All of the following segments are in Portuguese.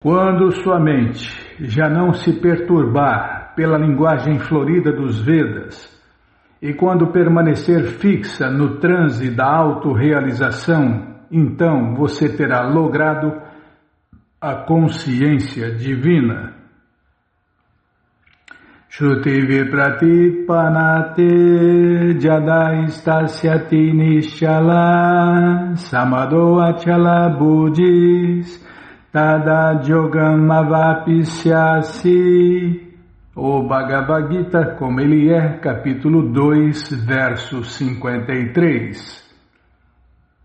Quando sua mente já não se perturbar pela linguagem florida dos Vedas, e quando permanecer fixa no transe da autorrealização, então você terá logrado a consciência divina. Shruti vipratipanate jadaistasyati nishala samado achala buddhis tada yogam avapisyasi. O Bhagavad Gita, como ele é, capítulo 2, verso 53.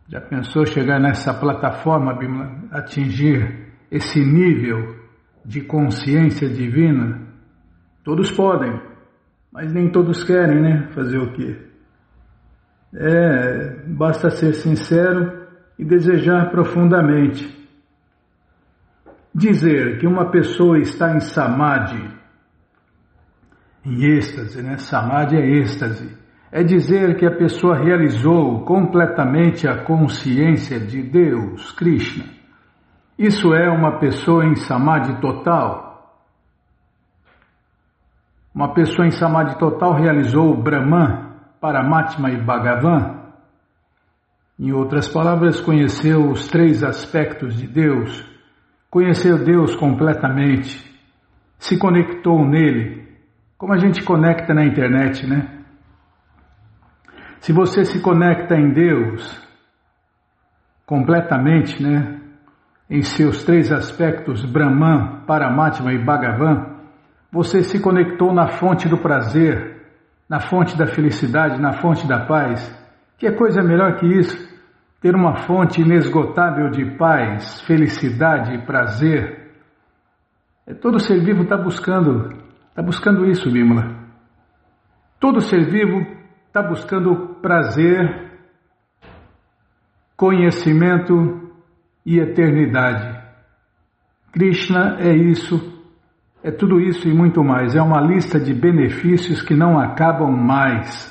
Já pensou chegar nessa plataforma, Bimala, atingir esse nível de consciência divina? Todos podem, mas nem todos querem, né? Fazer o quê? Basta ser sincero e desejar profundamente. Dizer que uma pessoa está em samadhi, em êxtase, né? Samadhi é êxtase. É dizer que a pessoa realizou completamente a consciência de Deus, Krishna. Isso é uma pessoa em samadhi total. Uma pessoa em samadhi total realizou o Brahman, Paramatma e Bhagavan. Em outras palavras, conheceu os 3 aspectos de Deus, conheceu Deus completamente, se conectou nele, como a gente conecta na internet, né? Se você se conecta em Deus completamente, né? Em seus 3 aspectos, Brahman, Paramatma e Bhagavan, você se conectou na fonte do prazer, na fonte da felicidade, na fonte da paz. Que coisa melhor que isso? Ter uma fonte inesgotável de paz, felicidade e prazer. Todo ser vivo está buscando isso, Bimala. Todo ser vivo está buscando prazer, conhecimento e eternidade. Krishna é isso, é tudo isso e muito mais. É uma lista de benefícios que não acabam mais.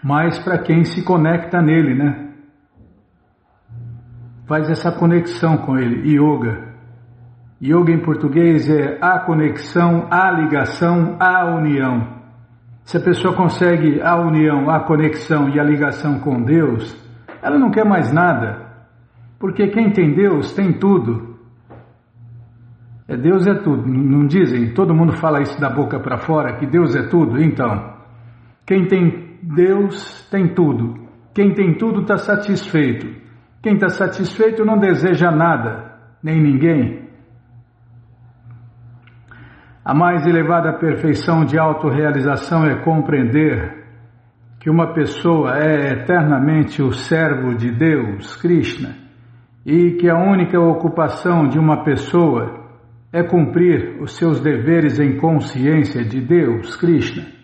Mas para quem se conecta nele, né? Faz essa conexão com ele, yoga. Yoga em português é a conexão, a ligação, a união. Se a pessoa consegue a união, a conexão e a ligação com Deus, ela não quer mais nada. Porque quem tem Deus tem tudo. Deus é tudo. Não dizem? Todo mundo fala isso da boca para fora, que Deus é tudo. Então, quem tem Deus tem tudo. Quem tem tudo está satisfeito. Quem está satisfeito não deseja nada, nem ninguém. A mais elevada perfeição de autorrealização é compreender que uma pessoa é eternamente o servo de Deus, Krishna, e que a única ocupação de uma pessoa é cumprir os seus deveres em consciência de Deus, Krishna.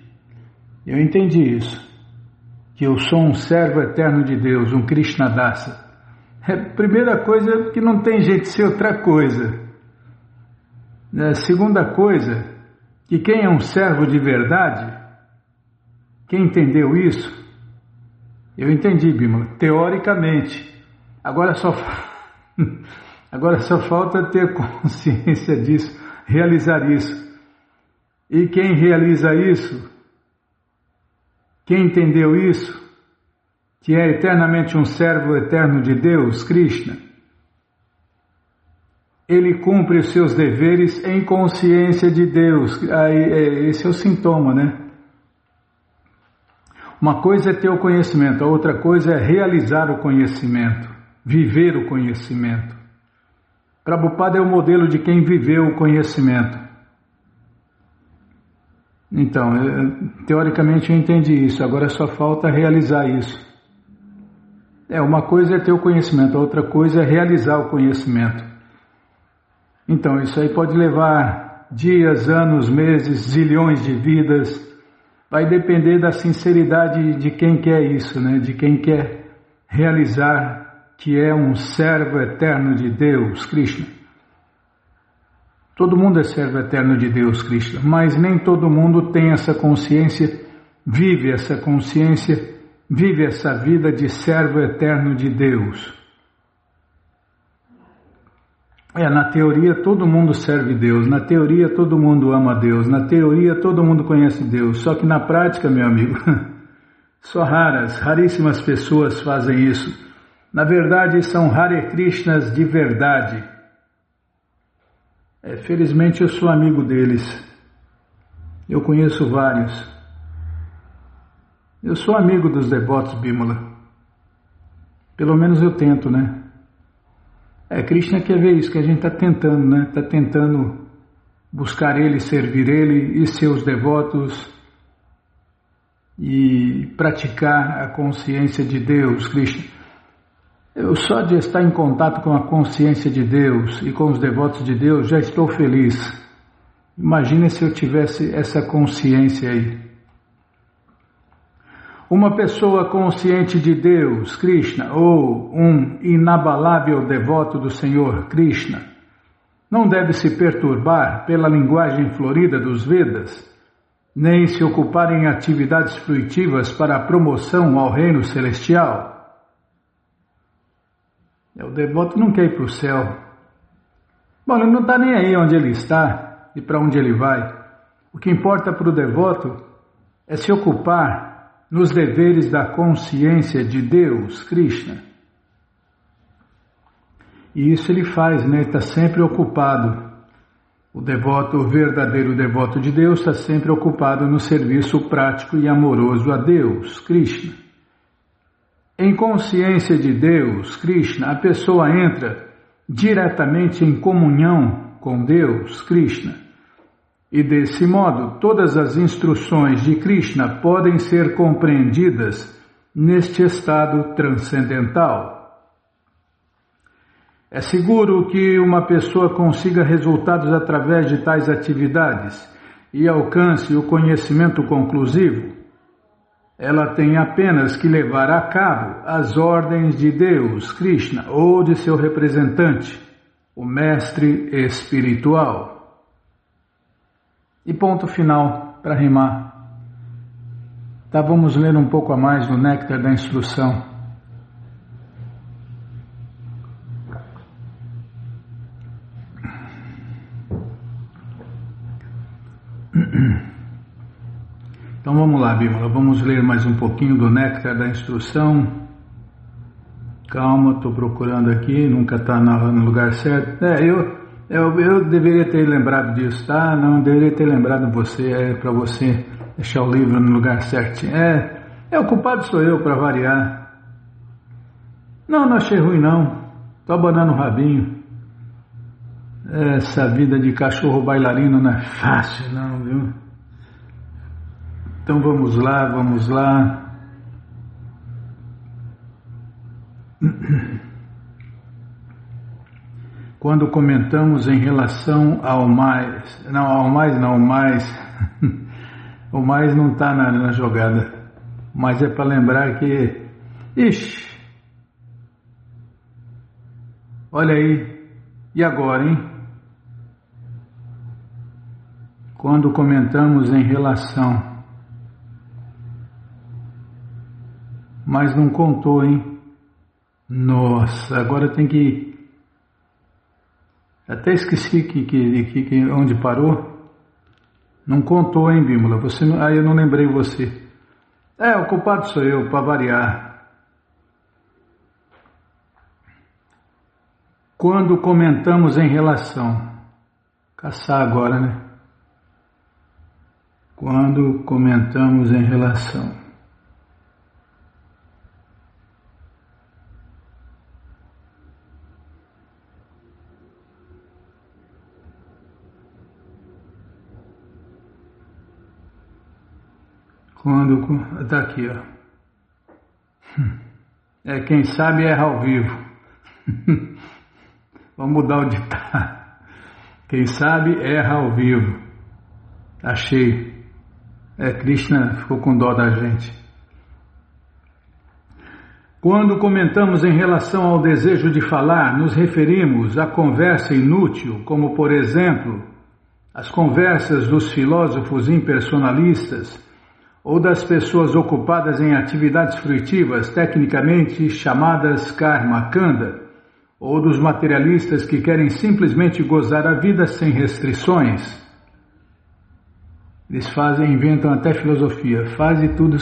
Eu entendi isso, que eu sou um servo eterno de Deus, um Krishnadasa. Primeira coisa, que não tem jeito de ser outra coisa. Segunda coisa, que quem é um servo de verdade, quem entendeu isso? Eu entendi, Bimala, teoricamente. Agora só falta ter consciência disso, realizar isso. E quem realiza isso, quem entendeu isso, que é eternamente um servo eterno de Deus, Krishna, ele cumpre os seus deveres em consciência de Deus. Esse é o sintoma, né? Uma coisa é ter o conhecimento, a outra coisa é realizar o conhecimento, viver o conhecimento. Prabhupada é o modelo de quem viveu o conhecimento. Então, teoricamente eu entendi isso, agora só falta realizar isso. Uma coisa é ter o conhecimento, a outra coisa é realizar o conhecimento. Então, isso aí pode levar dias, anos, meses, zilhões de vidas. Vai depender da sinceridade de quem quer isso, né? De quem quer realizar que é um servo eterno de Deus, Krishna. Todo mundo é servo eterno de Deus, Krishna, mas nem todo mundo tem essa consciência, vive essa consciência, vive essa vida de servo eterno de Deus. Na teoria todo mundo serve Deus, na teoria todo mundo ama Deus, na teoria todo mundo conhece Deus, só que na prática, meu amigo, só raríssimas pessoas fazem isso. Na verdade são Hare Krishnas de verdade. Felizmente eu sou amigo deles, eu conheço vários. Eu sou amigo dos devotos, Bímola. Pelo menos eu tento, né? Krishna quer ver isso que a gente está tentando, né? Está tentando buscar Ele, servir Ele e seus devotos e praticar a consciência de Deus, Krishna. Eu só de estar em contato com a consciência de Deus e com os devotos de Deus já estou feliz. Imagina se eu tivesse essa consciência aí. Uma pessoa consciente de Deus, Krishna, ou um inabalável devoto do Senhor, Krishna, não deve se perturbar pela linguagem florida dos Vedas, nem se ocupar em atividades fruitivas para a promoção ao reino celestial. O devoto não quer ir para o céu. Bom, ele não está nem aí onde ele está e para onde ele vai. O que importa para o devoto é se ocupar nos deveres da consciência de Deus, Krishna. E isso ele faz, né? Está sempre ocupado. O devoto, o verdadeiro devoto de Deus, está sempre ocupado no serviço prático e amoroso a Deus, Krishna. Em consciência de Deus, Krishna, a pessoa entra diretamente em comunhão com Deus, Krishna. E desse modo, todas as instruções de Krishna podem ser compreendidas neste estado transcendental. É seguro que uma pessoa consiga resultados através de tais atividades e alcance o conhecimento conclusivo. Ela tem apenas que levar a cabo as ordens de Deus, Krishna, ou de seu representante, o mestre espiritual. E ponto final para rimar. Tá, vamos ler um pouco a mais do Néctar da Instrução. Então vamos lá, Bímola, vamos ler mais um pouquinho do Néctar da Instrução. Calma, estou procurando aqui, nunca está no lugar certo. Eu deveria ter lembrado disso, tá? Não, deveria ter lembrado você, para você deixar o livro no lugar certinho. O culpado sou eu, para variar. Não achei ruim não, tô abanando o rabinho. Essa vida de cachorro bailarino não é fácil não, viu? Então vamos lá. Quando comentamos em relação ao mais, o mais não está na jogada, mas é para lembrar que, olha aí, e agora, hein? Quando comentamos em relação, mas não contou, hein? Nossa, agora tem que... Até esqueci que onde parou. Não contou, hein, Bímola? Eu não lembrei você. O culpado sou eu, para variar. Quando comentamos em relação. Caçar agora, né? Quando comentamos em relação. Está aqui, ó. Quem sabe erra ao vivo. Vamos mudar o ditado. Quem sabe erra ao vivo. Achei. Krishna ficou com dó da gente. Quando comentamos em relação ao desejo de falar, nos referimos à conversa inútil, como por exemplo, as conversas dos filósofos impersonalistas, ou das pessoas ocupadas em atividades fruitivas, tecnicamente chamadas karma kanda, ou dos materialistas que querem simplesmente gozar a vida sem restrições. Eles inventam até filosofia, faze tudo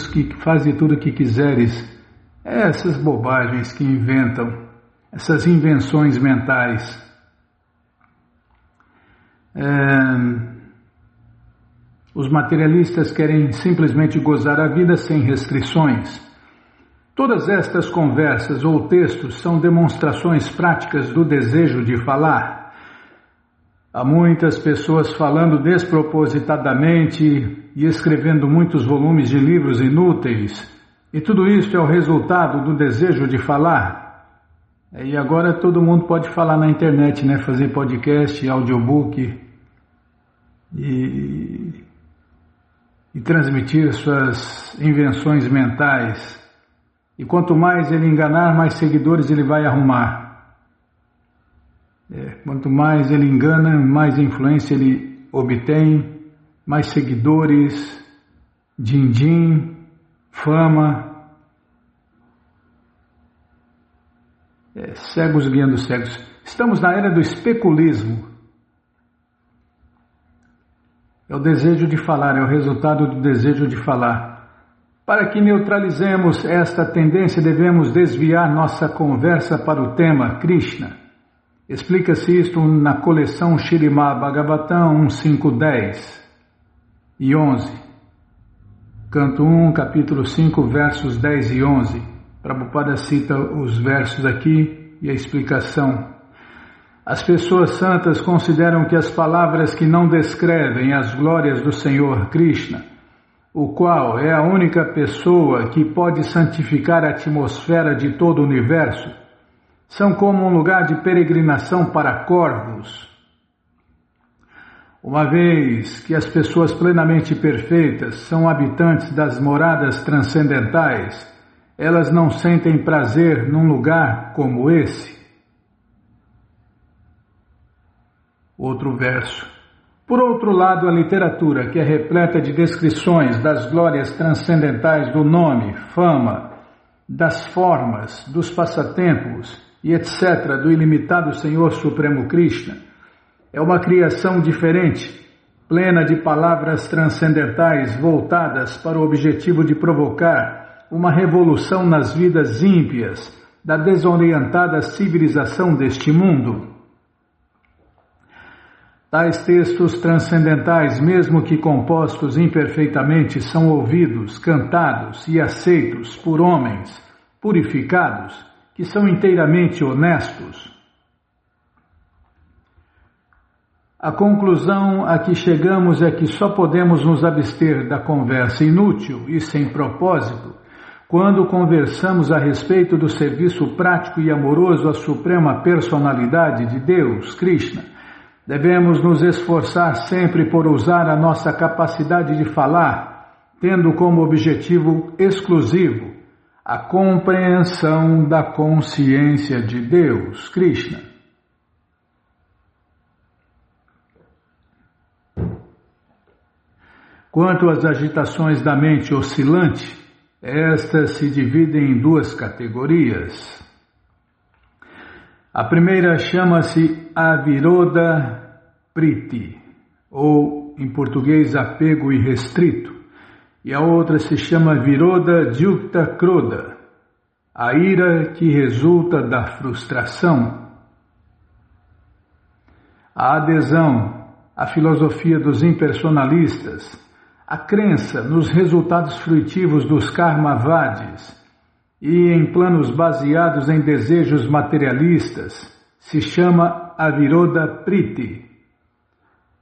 o que quiseres. Essas bobagens que inventam, essas invenções mentais. Os materialistas querem simplesmente gozar a vida sem restrições. Todas estas conversas ou textos são demonstrações práticas do desejo de falar. Há muitas pessoas falando despropositadamente e escrevendo muitos volumes de livros inúteis, e tudo isso é o resultado do desejo de falar. E agora todo mundo pode falar na internet, né? Fazer podcast, audiobook e transmitir suas invenções mentais. E quanto mais ele enganar, mais seguidores ele vai arrumar. Quanto mais ele engana, mais influência ele obtém, mais seguidores, din-din, fama. Cegos guiando cegos. Estamos na era do especulismo. É o desejo de falar, é o resultado do desejo de falar. Para que neutralizemos esta tendência, devemos desviar nossa conversa para o tema Krishna. Explica-se isto na coleção Śrīmad Bhagavatam 1.5.10 e 11. Canto 1, capítulo 5, versos 10 e 11. Prabhupada cita os versos aqui e a explicação. As pessoas santas consideram que as palavras que não descrevem as glórias do Senhor Krishna, o qual é a única pessoa que pode santificar a atmosfera de todo o universo, são como um lugar de peregrinação para corvos. Uma vez que as pessoas plenamente perfeitas são habitantes das moradas transcendentais, elas não sentem prazer num lugar como esse. Outro verso. Por outro lado, a literatura, que é repleta de descrições das glórias transcendentais do nome, fama, das formas, dos passatempos e etc. do ilimitado Senhor Supremo Krishna, é uma criação diferente, plena de palavras transcendentais voltadas para o objetivo de provocar uma revolução nas vidas ímpias da desorientada civilização deste mundo. Tais textos transcendentais, mesmo que compostos imperfeitamente, são ouvidos, cantados e aceitos por homens purificados, que são inteiramente honestos. A conclusão a que chegamos é que só podemos nos abster da conversa inútil e sem propósito quando conversamos a respeito do serviço prático e amoroso à Suprema Personalidade de Deus, Krishna. Devemos nos esforçar sempre por usar a nossa capacidade de falar, tendo como objetivo exclusivo a compreensão da consciência de Deus, Krishna. Quanto às agitações da mente oscilante, estas se dividem em duas categorias. A primeira chama-se Aviroda Priti, ou em português apego irrestrito, e a outra se chama Viroda Dyukta Krodha, a ira que resulta da frustração. A adesão à filosofia dos impersonalistas, a crença nos resultados fruitivos dos karmavadis, e em planos baseados em desejos materialistas, se chama Aviroda Priti.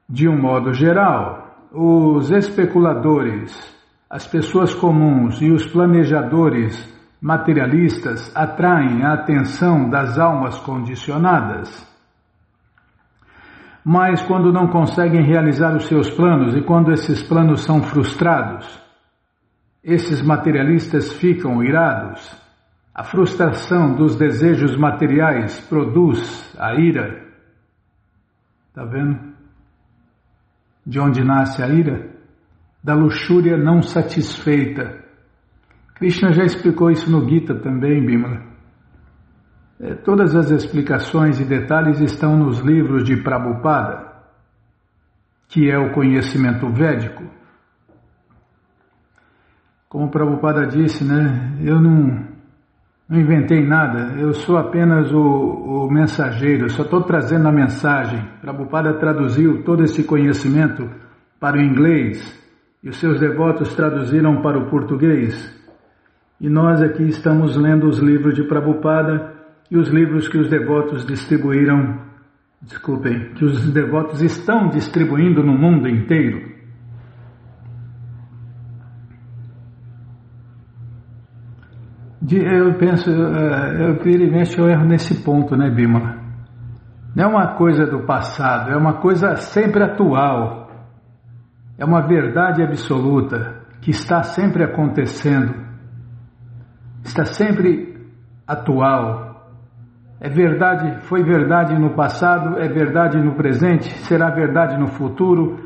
De um modo geral, os especuladores, as pessoas comuns e os planejadores materialistas atraem a atenção das almas condicionadas. Mas quando não conseguem realizar os seus planos e quando esses planos são frustrados, esses materialistas ficam irados. A frustração dos desejos materiais produz a ira. Está vendo? De onde nasce a ira? Da luxúria não satisfeita. Krishna já explicou isso no Gita também, Bimala. Todas as explicações e detalhes estão nos livros de Prabhupada, que é o conhecimento védico. Como Prabhupada disse, né? Eu não inventei nada, eu sou apenas o mensageiro, eu só estou trazendo a mensagem. Prabhupada traduziu todo esse conhecimento para o inglês e os seus devotos traduziram para o português. E nós aqui estamos lendo os livros de Prabhupada e os livros que os devotos distribuíram, que os devotos estão distribuindo no mundo inteiro. Eu penso, eu vira e mexe, eu erro nesse ponto, né, Bimala? Não é uma coisa do passado, é uma coisa sempre atual. É uma verdade absoluta que está sempre acontecendo. Está sempre atual. É verdade, foi verdade no passado, é verdade no presente, será verdade no futuro.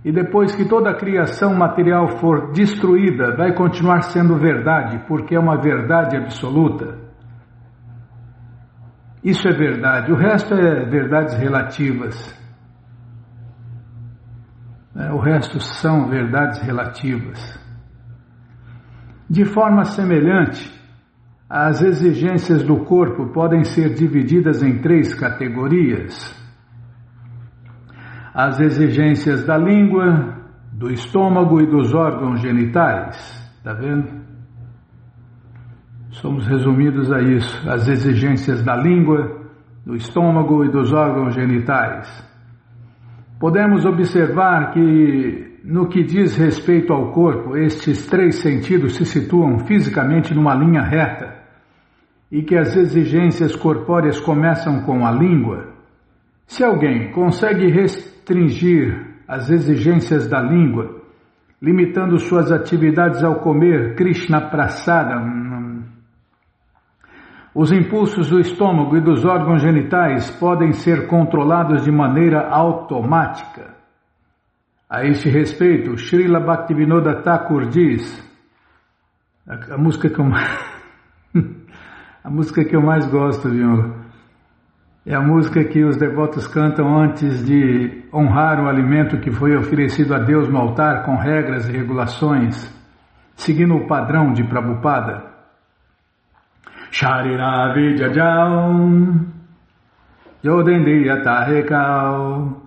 E depois que toda a criação material for destruída, vai continuar sendo verdade, porque é uma verdade absoluta. Isso é verdade, o resto é verdades relativas. O resto são verdades relativas. De forma semelhante, as exigências do corpo podem ser divididas em 3 categorias. As exigências da língua, do estômago e dos órgãos genitais. Está vendo? Somos resumidos a isso. As exigências da língua, do estômago e dos órgãos genitais. Podemos observar que, no que diz respeito ao corpo, estes 3 sentidos se situam fisicamente numa linha reta e que as exigências corpóreas começam com a língua. Se alguém consegue restringir as exigências da língua, limitando suas atividades ao comer Krishna Prasada, os impulsos do estômago e dos órgãos genitais podem ser controlados de maneira automática. A este respeito, Srila Bhaktivinoda Thakur diz, a música que eu mais gosto, viu? É a música que os devotos cantam antes de honrar o alimento que foi oferecido a Deus no altar com regras e regulações, seguindo o padrão de Prabhupada. Sharira Vijajao Yodendriya Tahekao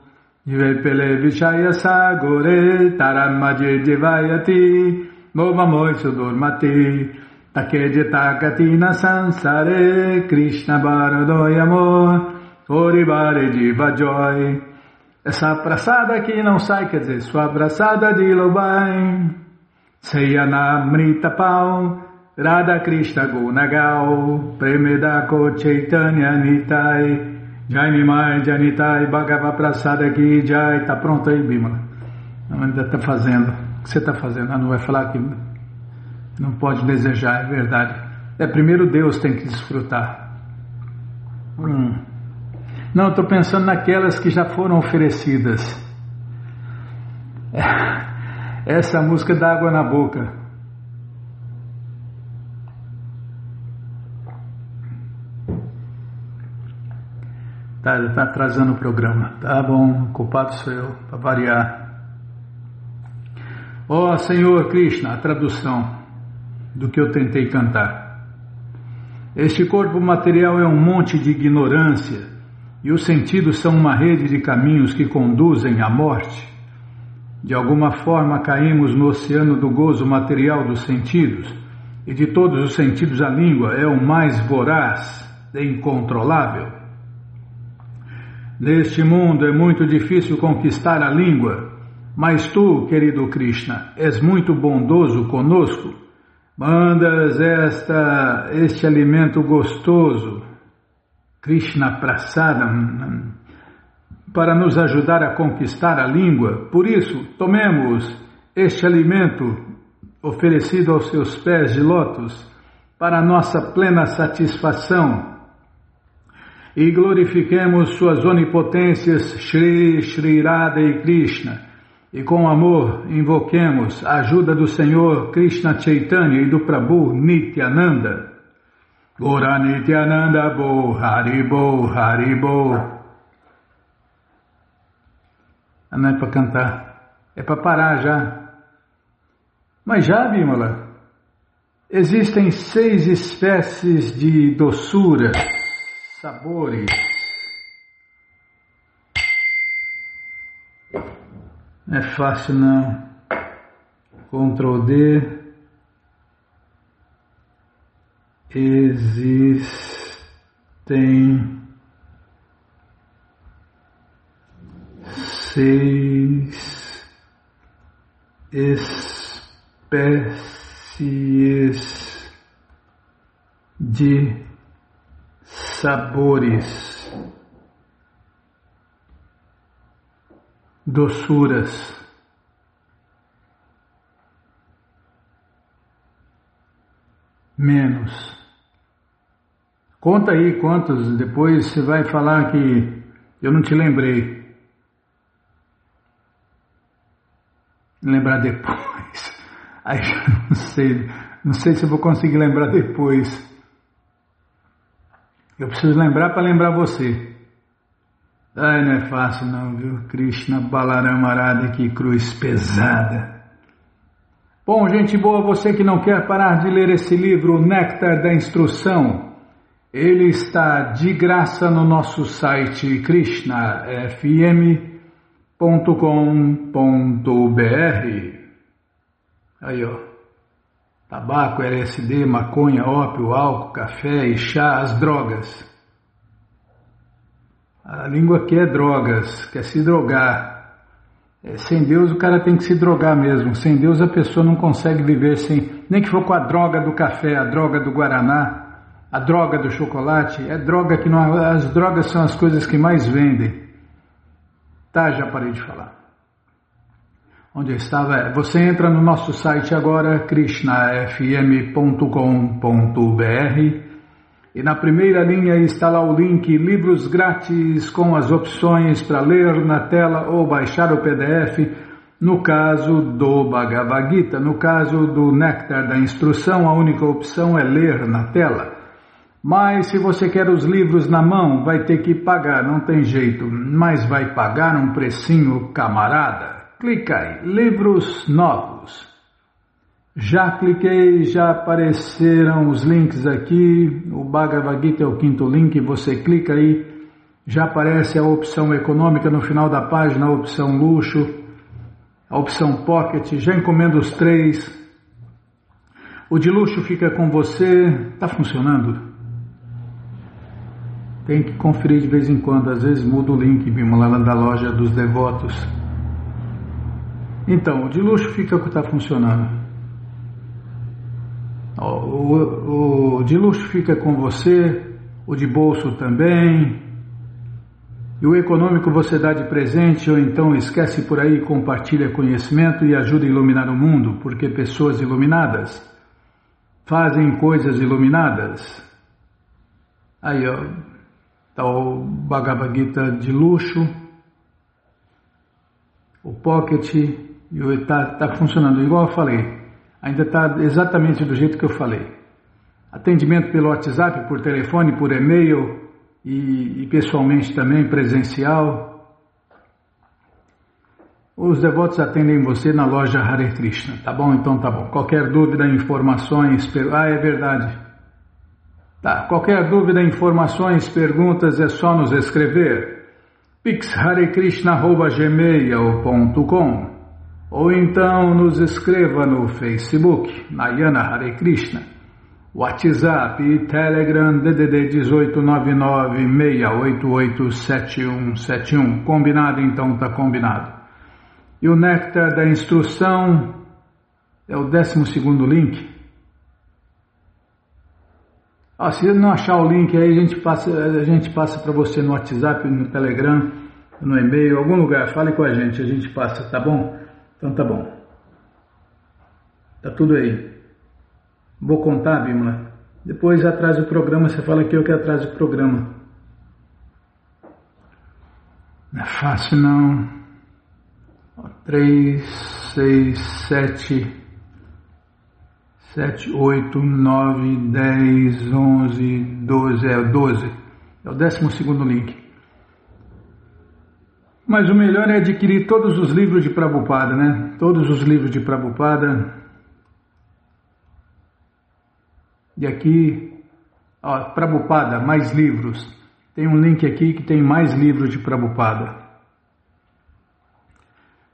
Jivepele Vishaya Sagore Taramajye Jivayati Movamoy Sudurmati Takedeta Katina Sansare Krishna Baradoyamo Orivare Jiva Joy. Essa abraçada que não sai, quer dizer, sua abraçada de Lobai Seyana Mrita Pau Radha Krishna Gunagal Premedako Chaitanya Nitai Jai Nimai Janitai Bhagava Prasada Ki Jai. Tá pronto aí, Bima? Ainda tá fazendo. O que você tá fazendo? Não vai falar que não pode desejar, é verdade. Primeiro Deus tem que desfrutar. Não, estou pensando naquelas que já foram oferecidas. Essa música dá água na boca. Tá atrasando o programa. Tá bom, o culpado sou eu, para variar. Ó Senhor Krishna, a tradução do que eu tentei cantar. Este corpo material é um monte de ignorância e os sentidos são uma rede de caminhos que conduzem à morte. De alguma forma caímos no oceano do gozo material dos sentidos e de todos os sentidos a língua é o mais voraz e incontrolável. Neste mundo é muito difícil conquistar a língua, mas tu, querido Krishna, és muito bondoso conosco. Mandas este alimento gostoso, Krishna Prasada, para nos ajudar a conquistar a língua. Por isso, tomemos este alimento oferecido aos seus pés de lótus para nossa plena satisfação e glorifiquemos suas onipotências Shri, Shri Radha e Krishna. E com amor invoquemos a ajuda do Senhor Krishna Chaitanya e do Prabhu Nityananda. Gora Nityananda Bo, Haribo, Haribo. Não é para cantar, é para parar já. Mas já, Bimala, existem 6 espécies de doçura, sabores. Não é fácil não. Ctrl D. Existem 6 espécies de sabores, doçuras. Menos. Conta aí quantos, depois você vai falar que eu não te lembrei. Lembrar depois. Aí não sei se eu vou conseguir lembrar depois. Eu preciso lembrar para lembrar você. Ai, não é fácil não, viu? Krishna Balaram Arada, que cruz pesada. Bom, gente boa, você que não quer parar de ler esse livro, O Néctar da Instrução, ele está de graça no nosso site krishnafm.com.br. Aí, ó. Tabaco, LSD, maconha, ópio, álcool, café e chá, as drogas. A língua aqui é drogas, quer se drogar. Sem Deus o cara tem que se drogar mesmo. Sem Deus a pessoa não consegue viver sem... Nem que for com a droga do café, a droga do guaraná, a droga do chocolate. É droga que não... As drogas são as coisas que mais vendem. Tá, já parei de falar. Onde eu estava? Você entra no nosso site agora, krishnafm.com.br, e na primeira linha está lá o link Livros Grátis com as opções para ler na tela ou baixar o PDF, no caso do Bhagavad Gita. No caso do Néctar da Instrução, a única opção é ler na tela. Mas se você quer os livros na mão, vai ter que pagar, não tem jeito, mas vai pagar um precinho camarada. Clica aí, livros novos. Já cliquei, já apareceram os links aqui. O Bhagavad Gita é o 5º link, você clica aí, já aparece a opção econômica no final da página, a opção luxo, a opção pocket, já encomenda os 3. O de luxo fica com você, está funcionando? Tem que conferir de vez em quando, às vezes muda o link, vimos lá da loja dos devotos. Então, o de luxo fica o que está funcionando. O de luxo fica com você, o de bolso também, e o econômico você dá de presente, ou então esquece por aí, compartilha conhecimento e ajuda a iluminar o mundo, porque pessoas iluminadas fazem coisas iluminadas. Aí, ó, está o Bhagavad Gita de luxo, o pocket, e está funcionando igual eu falei. Ainda está exatamente do jeito que eu falei. Atendimento pelo WhatsApp, por telefone, por e-mail e pessoalmente também, presencial. Os devotos atendem você na loja Hare Krishna, tá bom? Então tá bom. Qualquer dúvida, informações... é verdade. Tá, qualquer dúvida, informações, perguntas, é só nos escrever. pixharekrishna@gmail.com ou então nos escreva no Facebook, Nayana Hare Krishna, WhatsApp e Telegram DDD 1899-688-7171. Combinado? Então tá combinado. E o Néctar da Instrução é o 12º link. Se não achar o link aí, a gente passa para você no WhatsApp, no Telegram, no e-mail, algum lugar. Fale com a gente passa, tá bom? Então tá bom. Tá tudo aí. Vou contar, Bimala. Depois atrás do programa, você fala que eu que atraso o programa. Não é fácil não. 3, 6, 7, 7, 8, 9, 10, 11, 12, é o 12. É o 12º link. Mas o melhor é adquirir todos os livros de Prabhupada, né? Todos os livros de Prabhupada. E aqui, ó, Prabhupada, mais livros. Tem um link aqui que tem mais livros de Prabhupada.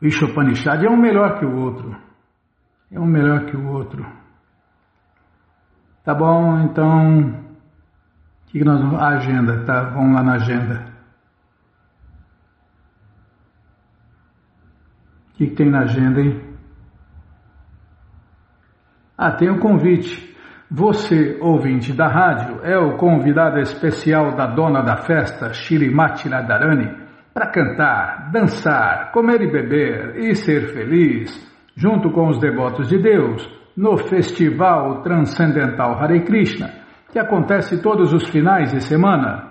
Ishopanishad é um melhor que o outro. É um melhor que o outro. Tá bom, então... O que nós vamos... A agenda, tá? Vamos lá na agenda. O que tem na agenda, hein? Ah, tem um convite. Você, ouvinte da rádio, é o convidado especial da dona da festa, Shrimati Radharani, para cantar, dançar, comer e beber e ser feliz, junto com os devotos de Deus, no Festival Transcendental Hare Krishna, que acontece todos os finais de semana.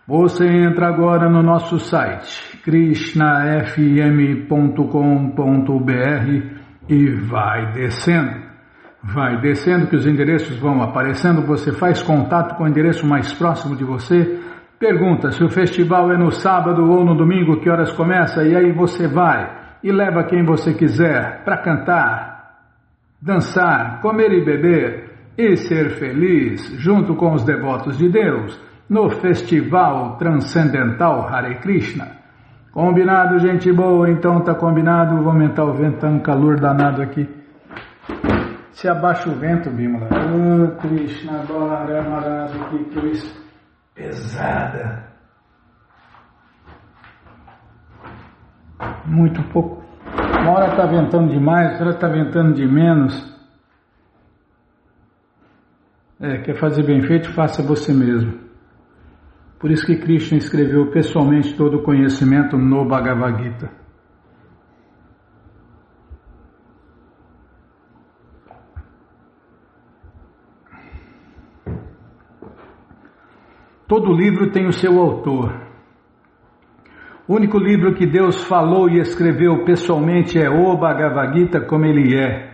Você entra agora no nosso site, krishnafm.com.br e vai descendo. Vai descendo que os endereços vão aparecendo, você faz contato com o endereço mais próximo de você, pergunta se o festival é no sábado ou no domingo, que horas começa, e aí você vai e leva quem você quiser para cantar, dançar, comer e beber e ser feliz junto com os devotos de Deus no Festival Transcendental Hare Krishna. Combinado, gente boa? Então tá combinado, vou aumentar o vento, tá um calor danado aqui. Se abaixa o vento, Bimala. Oh, Krishna, Balaram, que coisa pesada. Muito pouco. Uma hora está ventando demais, outra hora está ventando de menos. Quer fazer bem feito, faça você mesmo. Por isso que Krishna escreveu pessoalmente todo o conhecimento no Bhagavad Gita. Todo livro tem o seu autor. O único livro que Deus falou e escreveu pessoalmente é o Bhagavad Gita como ele é.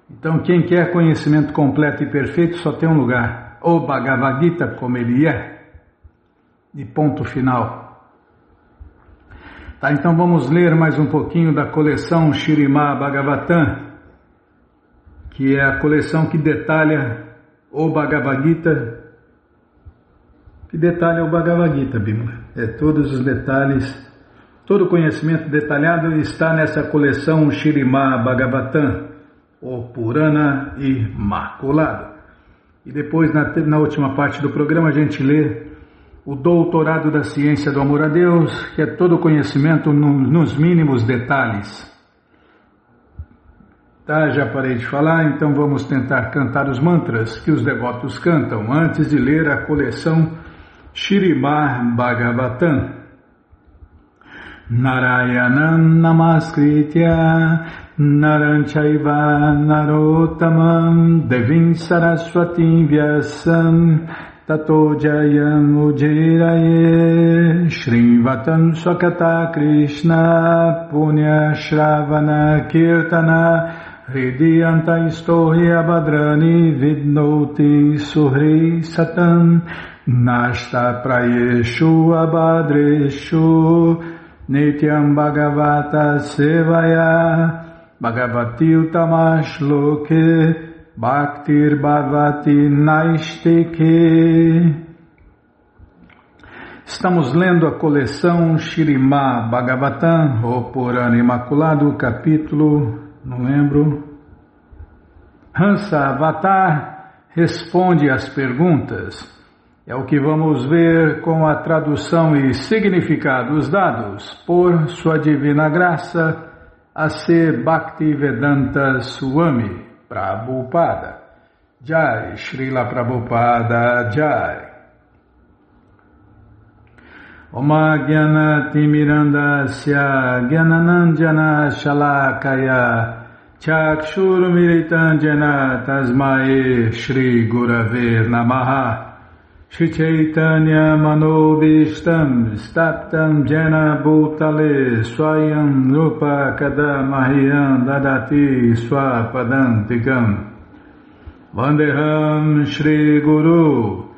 Então quem quer conhecimento completo e perfeito só tem um lugar. O Bhagavad Gita como ele é. E ponto final. Tá, então vamos ler mais um pouquinho da coleção Śrīmad Bhagavatam, que é a coleção que detalha o Bhagavad Gita. Que detalha o Bhagavad Gita, Bimala. Todos os detalhes, todo o conhecimento detalhado está nessa coleção Śrīmad Bhagavatam, o Purana Imaculado. E depois, na última parte do programa, a gente lê o Doutorado da Ciência do Amor a Deus, que é todo o conhecimento nos mínimos detalhes. Tá, já parei de falar, então vamos tentar cantar os mantras que os devotos cantam antes de ler a coleção Śrīmad Bhagavatam. Narayanam Namaskritya Naram Chaiva Narottamam Devim Saraswatim Vyasam Tato Jayam Ujiraye Shrivatam Swakata Krishna Punya Shravana Kirtana Hridiyanta Istohi Abhadrani Vidnoti Suhri Satam Nashta Prayeshu Abhadreshu Nityam Bhagavata Sevaya Bhagavati Utamash Loke Bhaktir Bhavati Naistike. Estamos lendo a coleção Śrīmad Bhagavatam, o Purana Imaculado, capítulo, não lembro. Hansa Avatar responde às perguntas. É o que vamos ver com a tradução e significados dados por Sua Divina Graça, A.C. Bhaktivedanta Swami Prabhupada. Jai, Srila Prabhupada Jai. Oma Gyana Timirandasya Gyananandjana Shalakaya Chakshurumiritanjana Tasmae Shri Gurave Namaha. Shri Chaitanya Manobishtam Staptam Jena Bhutale Swayam Rupa Kadamahyam Dadati Swapadantikam Vandeham Shri Guru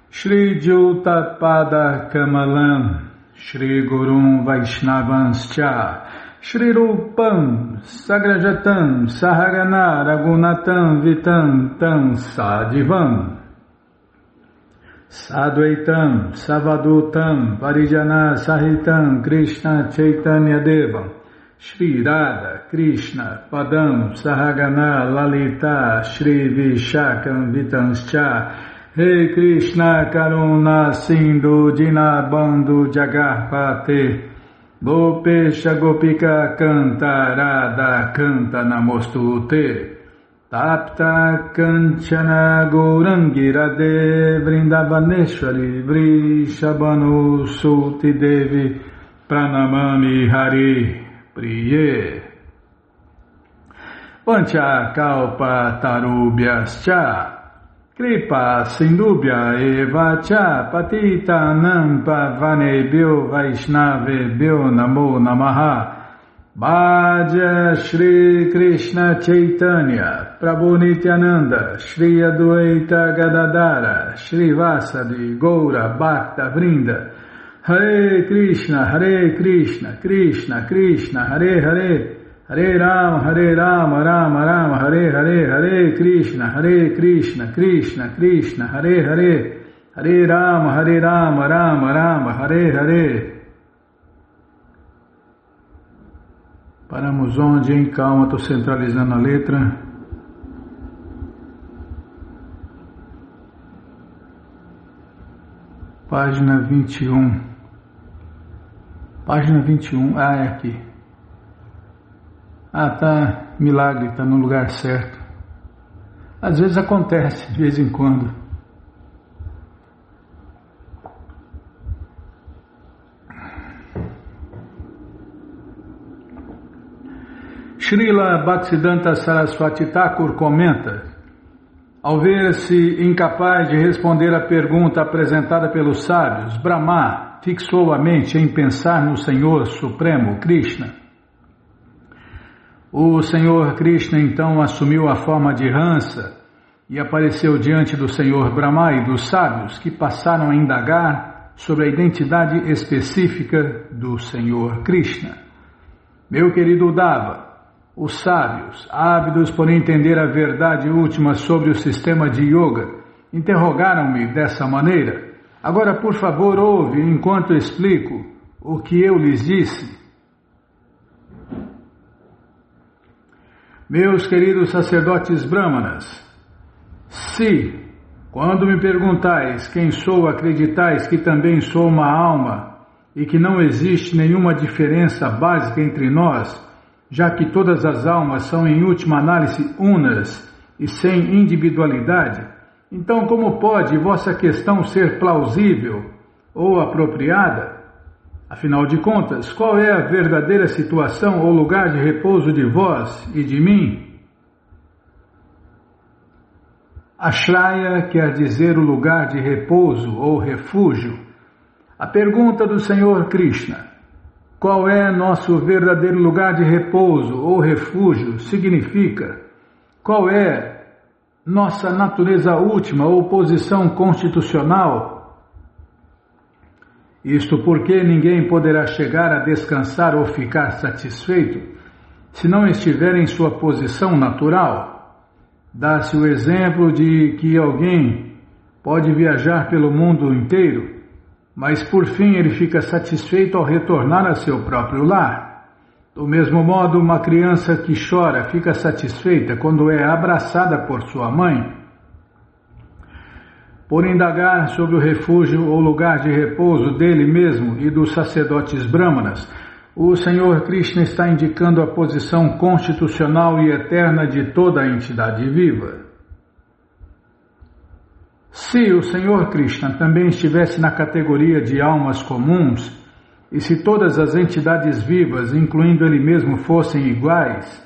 Shri Jutapada Kamalam Shri Gurum Vaishnavanscha Shri Rupam Sagrajatam Sahagana Ragunatam Vitam Tam Sadivam Sadvaitam Savadutam Parijana Sahitam Krishna Chaitanya Devam Shri Radha Krishna Padam Sahagana Lalita Shri Vishakam Vitanscha Rei Krishna Karuna Sindhu Dinabandhu Jagarpate Gopesha Gopika Canta Radha Canta Namostute Tapta Kanchana Gourangi Radhe Vrindavaneshwari Vrishabhanu Suti Devi Pranamami Hari Priye Pancha Kalpa Tarubhyascha Kripa Sindubhya Eva Cha Patita Nampa Vanebhyo Vaishnavebhyo Namo Namaha Bhaja Shri Krishna Chaitanya Prabhu Nityananda Shri Adwaita Gadadara Shri Vasadi Goura Bhakta Vrinda Hare Krishna Krishna Krishna Hare Hare Hare Rama Rama Rama Hare Hare Hare Krishna Krishna Krishna Hare Hare Hare Rama Rama Rama Hare Hare. Paramos onde? Em calma, estou centralizando a letra. Página 21. Página 21. Ah, é aqui. Ah, tá. Milagre, tá no lugar certo. Às vezes acontece, de vez em quando. Srila Bhaktisiddhanta Saraswati Thakur comenta: ao ver-se incapaz de responder à pergunta apresentada pelos sábios, Brahma fixou a mente em pensar no Senhor Supremo, Krishna. O Senhor Krishna então assumiu a forma de Hansa e apareceu diante do Senhor Brahma e dos sábios, que passaram a indagar sobre a identidade específica do Senhor Krishna. Meu querido Uddhava, os sábios, ávidos por entender a verdade última sobre o sistema de yoga, interrogaram-me dessa maneira. Agora, por favor, ouve enquanto explico o que eu lhes disse. Meus queridos sacerdotes brahmanas, se, quando me perguntais quem sou, acreditais que também sou uma alma e que não existe nenhuma diferença básica entre nós, já que todas as almas são em última análise unas e sem individualidade, então como pode vossa questão ser plausível ou apropriada? Afinal de contas, qual é a verdadeira situação ou lugar de repouso de vós e de mim? Ashraya quer dizer o lugar de repouso ou refúgio. A pergunta do Senhor Krishna: qual é nosso verdadeiro lugar de repouso ou refúgio? Significa: qual é nossa natureza última ou posição constitucional? Isto porque ninguém poderá chegar a descansar ou ficar satisfeito se não estiver em sua posição natural. Dá-se o exemplo de que alguém pode viajar pelo mundo inteiro, mas por fim ele fica satisfeito ao retornar a seu próprio lar. Do mesmo modo, uma criança que chora fica satisfeita quando é abraçada por sua mãe. Por indagar sobre o refúgio ou lugar de repouso dele mesmo e dos sacerdotes brahmanas, o Senhor Krishna está indicando a posição constitucional e eterna de toda a entidade viva. Se o Senhor Krishna também estivesse na categoria de almas comuns, e se todas as entidades vivas, incluindo ele mesmo, fossem iguais,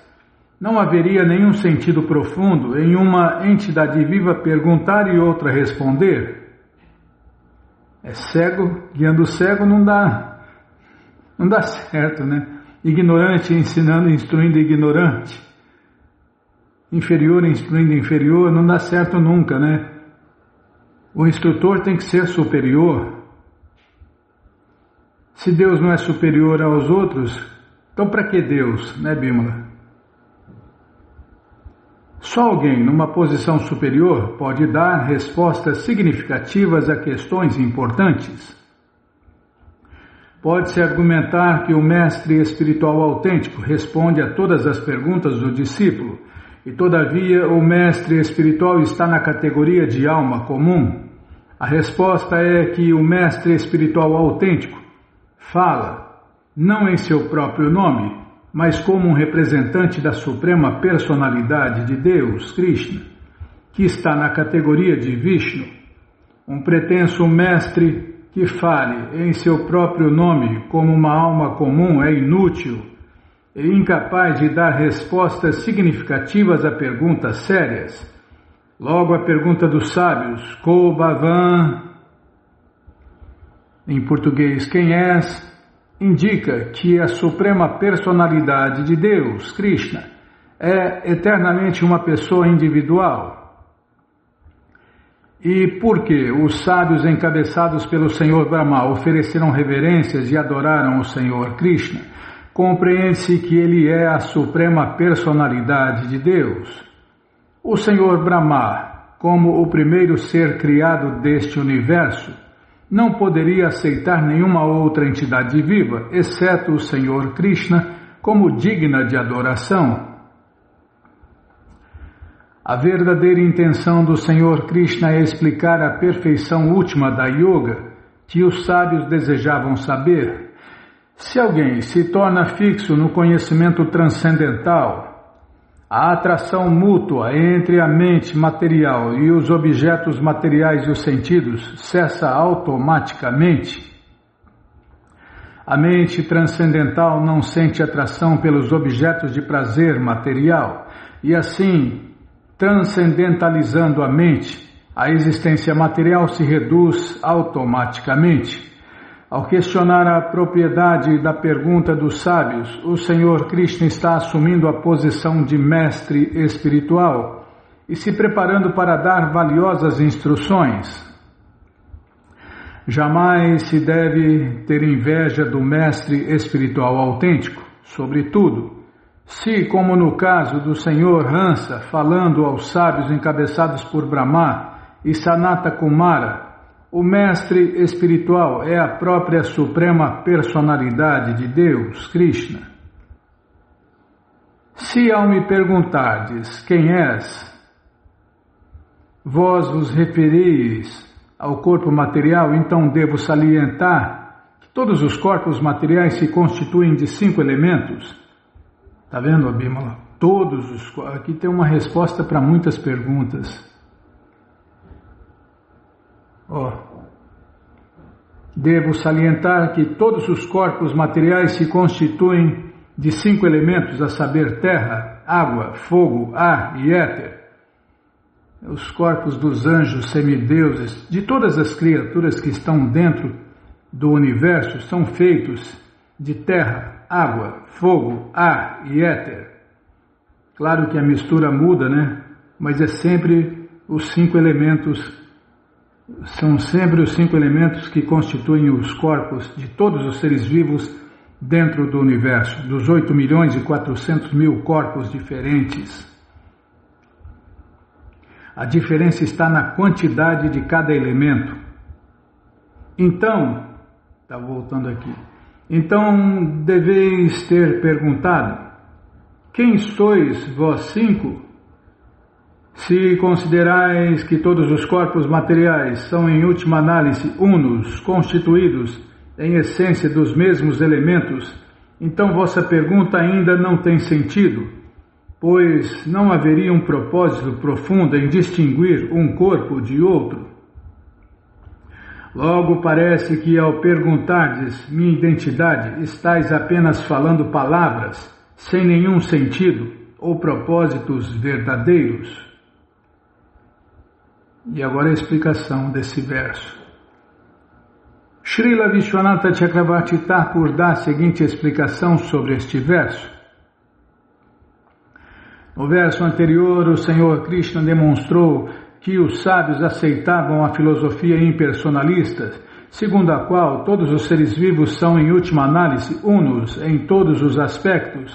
não haveria nenhum sentido profundo em uma entidade viva perguntar e outra responder. É cego guiando o cego não dá certo, né? Ignorante ensinando, instruindo ignorante. Inferior instruindo inferior, não dá certo nunca, né? O instrutor tem que ser superior. Se Deus não é superior aos outros, então para que Deus, né, Bímola? Só alguém numa posição superior pode dar respostas significativas a questões importantes. Pode-se argumentar que o mestre espiritual autêntico responde a todas as perguntas do discípulo, e todavia o mestre espiritual está na categoria de alma comum. A resposta é que o mestre espiritual autêntico fala, não em seu próprio nome, mas como um representante da Suprema Personalidade de Deus, Krishna, que está na categoria de Vishnu. Um pretenso mestre que fale em seu próprio nome como uma alma comum é inútil e incapaz de dar respostas significativas a perguntas sérias. Logo, a pergunta dos sábios, Ko Bhavan, em português, quem és, indica que a Suprema Personalidade de Deus, Krishna, é eternamente uma pessoa individual. E por que os sábios encabeçados pelo Senhor Brahma ofereceram reverências e adoraram o Senhor Krishna? Compreende-se que ele é a Suprema Personalidade de Deus. O Senhor Brahma, como o primeiro ser criado deste universo, não poderia aceitar nenhuma outra entidade viva, exceto o Senhor Krishna, como digna de adoração. A verdadeira intenção do Senhor Krishna é explicar a perfeição última da yoga que os sábios desejavam saber. Se alguém se torna fixo no conhecimento transcendental, a atração mútua entre a mente material e os objetos materiais e os sentidos cessa automaticamente. A mente transcendental não sente atração pelos objetos de prazer material e assim, transcendentalizando a mente, a existência material se reduz automaticamente. Ao questionar a propriedade da pergunta dos sábios, o Senhor Krishna está assumindo a posição de mestre espiritual e se preparando para dar valiosas instruções. Jamais se deve ter inveja do mestre espiritual autêntico, sobretudo, se, como no caso do Senhor Hansa, falando aos sábios encabeçados por Brahma e Sanata Kumara, o mestre espiritual é a própria Suprema Personalidade de Deus, Krishna. Se ao me perguntardes quem és, vós vos referis ao corpo material, então devo salientar que todos os corpos materiais se constituem de 5 elementos. Está vendo, Abhimala? Todos os... Aqui tem uma resposta para muitas perguntas. Devo salientar que todos os corpos materiais se constituem de 5 elementos, a saber, terra, água, fogo, ar e éter. Os corpos dos anjos, semideuses, de todas as criaturas que estão dentro do universo, são feitos de terra, água, fogo, ar e éter. Claro que a mistura muda, né? Mas é sempre os 5 elementos. São sempre os 5 elementos que constituem os corpos de todos os seres vivos dentro do universo, dos 8.400.000 corpos diferentes. A diferença está na quantidade de cada elemento. Então, voltando aqui, então deveis ter perguntado, quem sois vós 5? Se considerais que todos os corpos materiais são em última análise unos, constituídos em essência dos mesmos elementos, então vossa pergunta ainda não tem sentido, pois não haveria um propósito profundo em distinguir um corpo de outro. Logo parece que ao perguntardes minha identidade, estais apenas falando palavras, sem nenhum sentido ou propósitos verdadeiros. E agora a explicação desse verso. Srila Vishwanatha Chakravarti Thakur dá a seguinte explicação sobre este verso. No verso anterior, o Senhor Krishna demonstrou que os sábios aceitavam a filosofia impersonalista, segundo a qual todos os seres vivos são, em última análise, unos em todos os aspectos.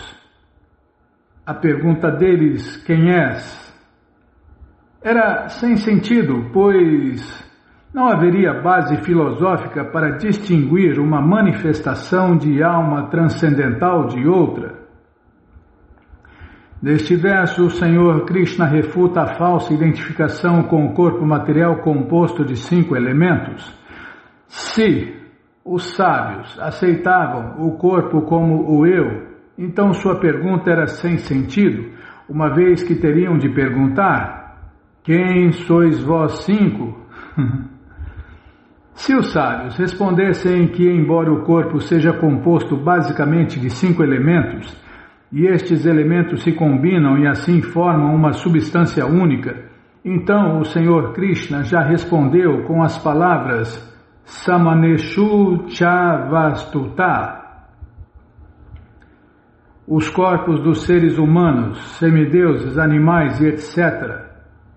A pergunta deles, quem és? Era sem sentido, pois não haveria base filosófica para distinguir uma manifestação de alma transcendental de outra. Neste verso, o Senhor Krishna refuta a falsa identificação com o corpo material composto de 5 elementos. Se os sábios aceitavam o corpo como o eu, então sua pergunta era sem sentido, uma vez que teriam de perguntar: quem sois vós 5? Se os sábios respondessem que, embora o corpo seja composto basicamente de 5 elementos, e estes elementos se combinam e assim formam uma substância única, então o Senhor Krishna já respondeu com as palavras Samaneshu Chavastuta. Os corpos dos seres humanos, semideuses, animais e etc.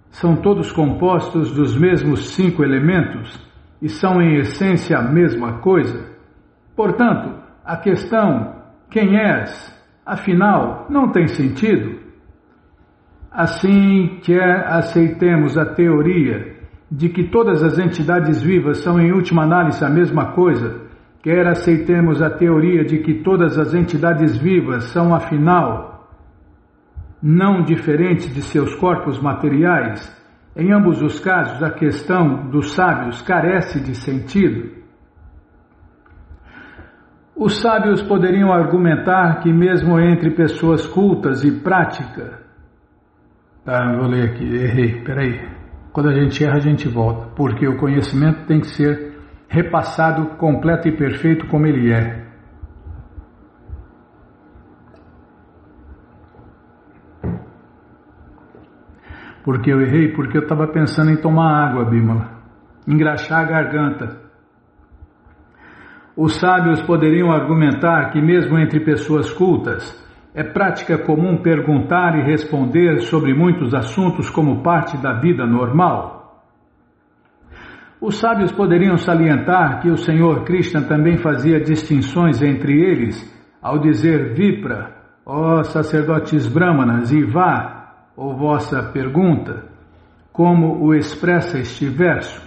são todos compostos dos mesmos 5 elementos e são em essência a mesma coisa. Portanto, a questão, quem és? Afinal, não tem sentido. Assim, quer aceitemos a teoria de que todas as entidades vivas são em última análise a mesma coisa, quer aceitemos a teoria de que todas as entidades vivas são, afinal, não diferentes de seus corpos materiais, em ambos os casos a questão dos sábios carece de sentido. Os sábios poderiam argumentar que mesmo entre pessoas cultas e prática... vou ler aqui, errei, peraí. Quando a gente erra, a gente volta, porque o conhecimento tem que ser repassado completo e perfeito como ele é. Porque eu errei? Porque eu estava pensando em tomar água, Bímola, engraxar a garganta. Os sábios poderiam argumentar que mesmo entre pessoas cultas, é prática comum perguntar e responder sobre muitos assuntos como parte da vida normal. Os sábios poderiam salientar que o Senhor Krishna também fazia distinções entre eles ao dizer Vipra, ó sacerdotes brahmanas, e Vá, ou vossa pergunta, como o expressa este verso.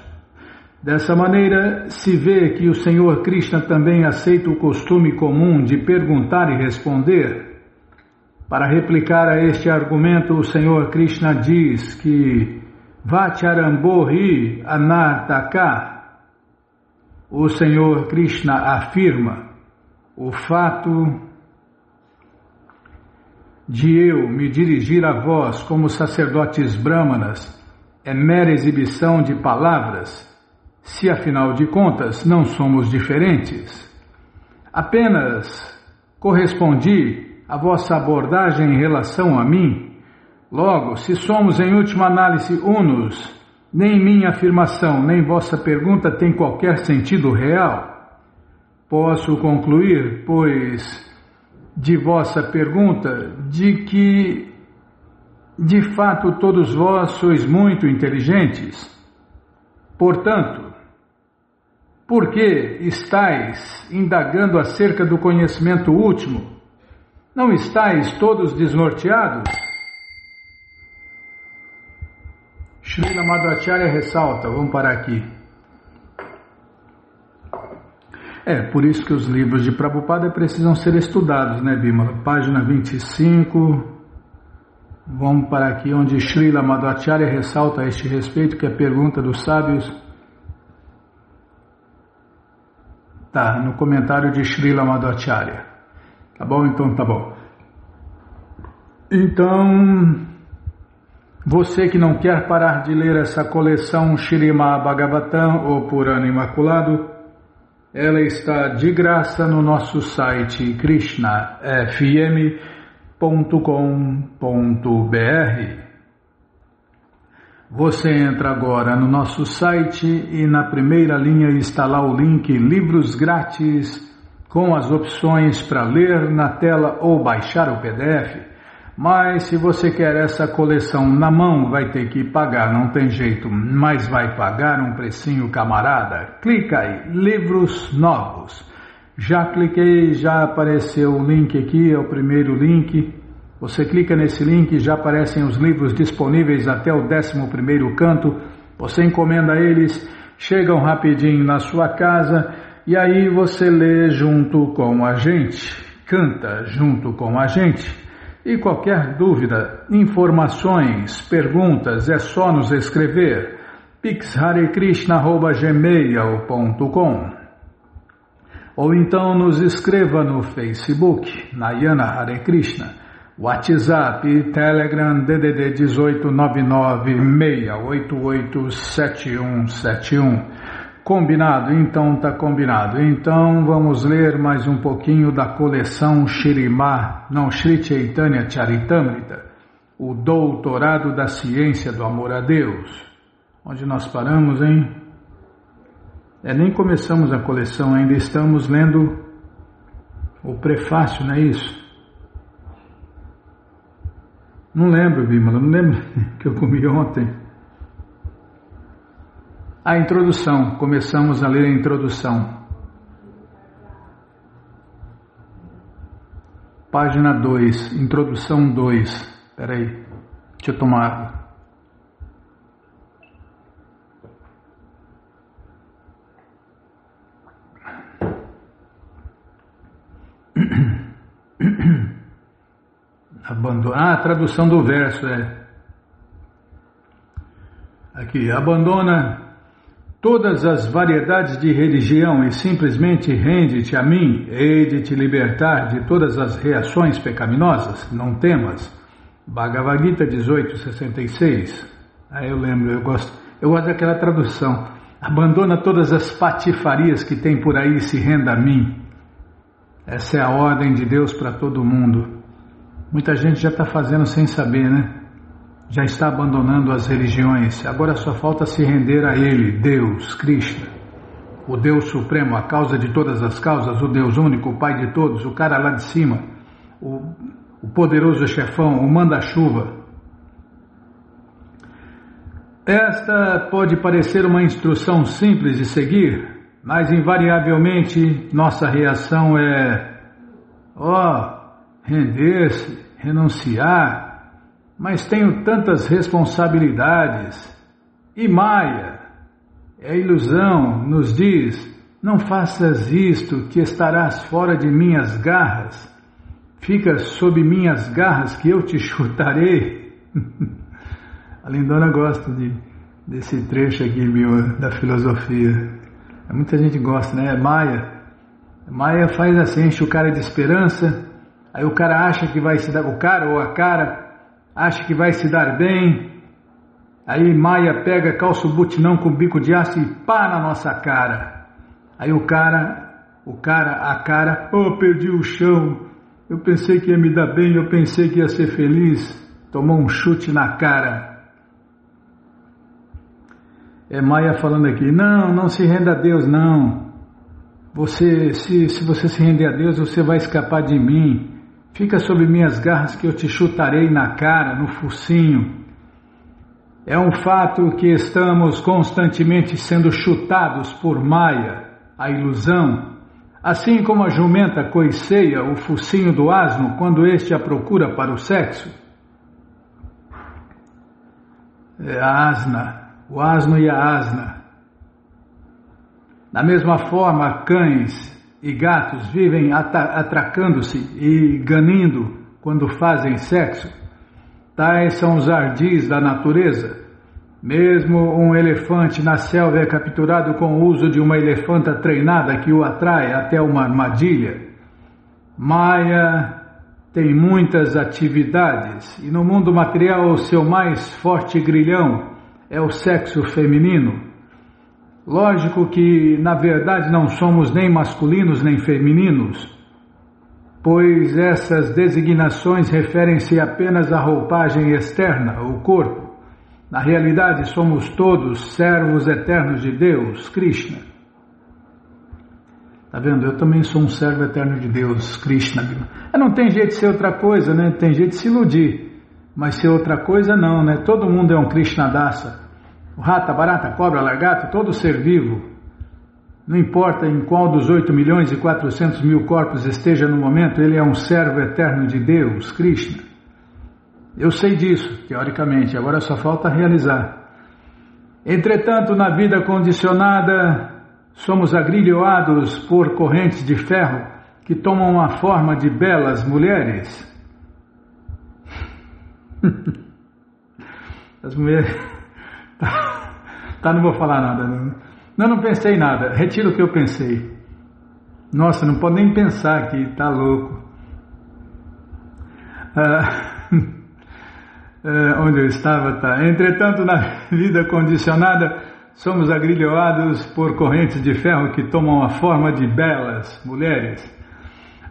Dessa maneira, se vê que o Senhor Krishna também aceita o costume comum de perguntar e responder. Para replicar a este argumento, o Senhor Krishna diz que Vacharambohi Anartaka. O Senhor Krishna afirma: o fato de eu me dirigir a vós como sacerdotes brahmanas é mera exibição de palavras, se afinal de contas não somos diferentes. Apenas correspondi à vossa abordagem em relação a mim. Logo, se somos em última análise unos, nem minha afirmação, nem vossa pergunta tem qualquer sentido real. Posso concluir, pois, de vossa pergunta, de que, de fato, todos vós sois muito inteligentes. Portanto, por que estáis indagando acerca do conhecimento último? Não estáis todos desnorteados? Srila Madhvacharya ressalta, vamos parar aqui. Por isso que os livros de Prabhupada precisam ser estudados, né, Bímola? Página 25, vamos parar aqui, onde Srila Madhvacharya ressalta a este respeito que a pergunta dos sábios está no comentário de Srila Madhvacharya. Tá bom? Então tá bom. Então, você que não quer parar de ler essa coleção Śrīmad Bhagavatam ou Purana Imaculado, ela está de graça no nosso site krishnafm.com.br. Você entra agora no nosso site e na primeira linha está lá o link Livros Grátis com as opções para ler na tela ou baixar o PDF. Mas se você quer essa coleção na mão, vai ter que pagar, não tem jeito, mas vai pagar um precinho camarada. Clica aí, Livros Novos. Já cliquei, já apareceu o link aqui, é o primeiro link. Você clica nesse link, já aparecem os livros disponíveis até o 11º canto. Você encomenda eles, chegam rapidinho na sua casa e aí você lê junto com a gente, canta junto com a gente. E qualquer dúvida, informações, perguntas, é só nos escrever pixharekrishna@gmail.com ou então nos escreva no Facebook, Nayana Hare Krishna, WhatsApp, Telegram, DDD 18996887171. Combinado? Então tá combinado. Então vamos ler mais um pouquinho da coleção Shri Chaitanya Charitamrita, o Doutorado da Ciência do Amor a Deus. Onde nós paramos, hein? Nem começamos a coleção, ainda estamos lendo o prefácio, não é isso? Não lembro, Bímola, não lembro que eu comi ontem. A introdução, começamos a ler a introdução. Página 2, introdução 2. Espera aí, deixa eu tomar água. A tradução do verso aqui, abandona todas as variedades de religião e simplesmente rende-te a mim, hei de te libertar de todas as reações pecaminosas, não temas. Bhagavad Gita 18:66. Eu lembro, eu gosto daquela tradução. Abandona todas as patifarias que tem por aí e se renda a mim. Essa é a ordem de Deus para todo mundo. Muita gente já está fazendo sem saber, né? Já está abandonando as religiões, agora só falta se render a Ele, Deus, Krishna, o Deus Supremo, a causa de todas as causas, o Deus único, o Pai de todos, o cara lá de cima, o poderoso chefão, o manda-chuva. Esta pode parecer uma instrução simples de seguir, mas invariavelmente nossa reação é render-se, renunciar. Mas tenho tantas responsabilidades. E Maya, a ilusão, nos diz, não faças isto que estarás fora de minhas garras. Fica sob minhas garras que eu te chutarei. A Lindona gosta desse trecho aqui da filosofia. Muita gente gosta, né? Maya faz assim, enche o cara de esperança, aí o cara acha que vai se dar, o cara ou a cara acha que vai se dar bem, aí Maya pega, calça o butinão com bico de aço e pá na nossa cara. Aí a cara, perdi o chão, eu pensei que ia me dar bem, eu pensei que ia ser feliz, tomou um chute na cara. Maya falando aqui, não se renda a Deus não, se você se render a Deus você vai escapar de mim. Fica sob minhas garras que eu te chutarei na cara, no focinho. É um fato que estamos constantemente sendo chutados por Maya, a ilusão, assim como a jumenta coiceia o focinho do asno quando este a procura para o sexo. A asna, o asno e a asna. Da mesma forma, cães e gatos vivem atracando-se e ganindo quando fazem sexo. Tais são os ardis da natureza. Mesmo um elefante na selva é capturado com o uso de uma elefanta treinada que o atrai até uma armadilha. Maya tem muitas atividades e no mundo material o seu mais forte grilhão é o sexo feminino. Lógico que, na verdade, não somos nem masculinos nem femininos, pois essas designações referem-se apenas à roupagem externa, o corpo, Na realidade, somos todos servos eternos de Deus, Krishna. Tá vendo? Eu também sou um servo eterno de Deus, Krishna. Não tem jeito de ser outra coisa, né? Tem jeito de se iludir. Mas ser outra coisa não, né? Todo mundo é um Krishnadasa. O rata, barata, cobra, lagarto, todo ser vivo. Não importa em qual dos 8.400.000 corpos esteja no momento, ele é um servo eterno de Deus, Krishna. Eu sei disso, teoricamente, agora só falta realizar. Entretanto, na vida condicionada, somos agrilhoados por correntes de ferro que tomam a forma de belas mulheres. As mulheres... não vou falar nada. Não pensei nada. Retiro o que eu pensei. Nossa, não pode nem pensar aqui, tá louco. Onde eu estava, tá. Entretanto, na vida condicionada, somos agrilhoados por correntes de ferro que tomam a forma de belas mulheres.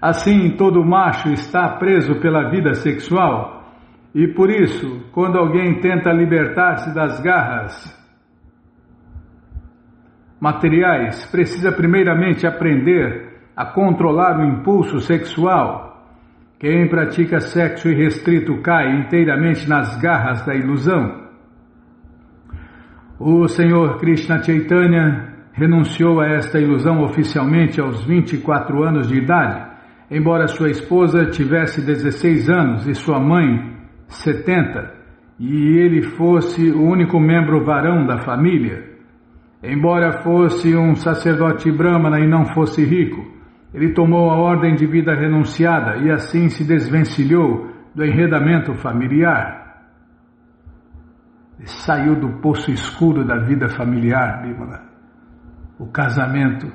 Assim, todo macho está preso pela vida sexual e, por isso, quando alguém tenta libertar-se das garras materiais, precisa primeiramente aprender a controlar o impulso sexual. Quem pratica sexo irrestrito cai inteiramente nas garras da ilusão. O Senhor Krishna Chaitanya renunciou a esta ilusão oficialmente aos 24 anos de idade, embora sua esposa tivesse 16 anos e sua mãe 70, e ele fosse o único membro varão da família. Embora fosse um sacerdote brahmana e não fosse rico, ele tomou a ordem de vida renunciada e assim se desvencilhou do enredamento familiar. Ele saiu do poço escuro da vida familiar, Bimala, o casamento.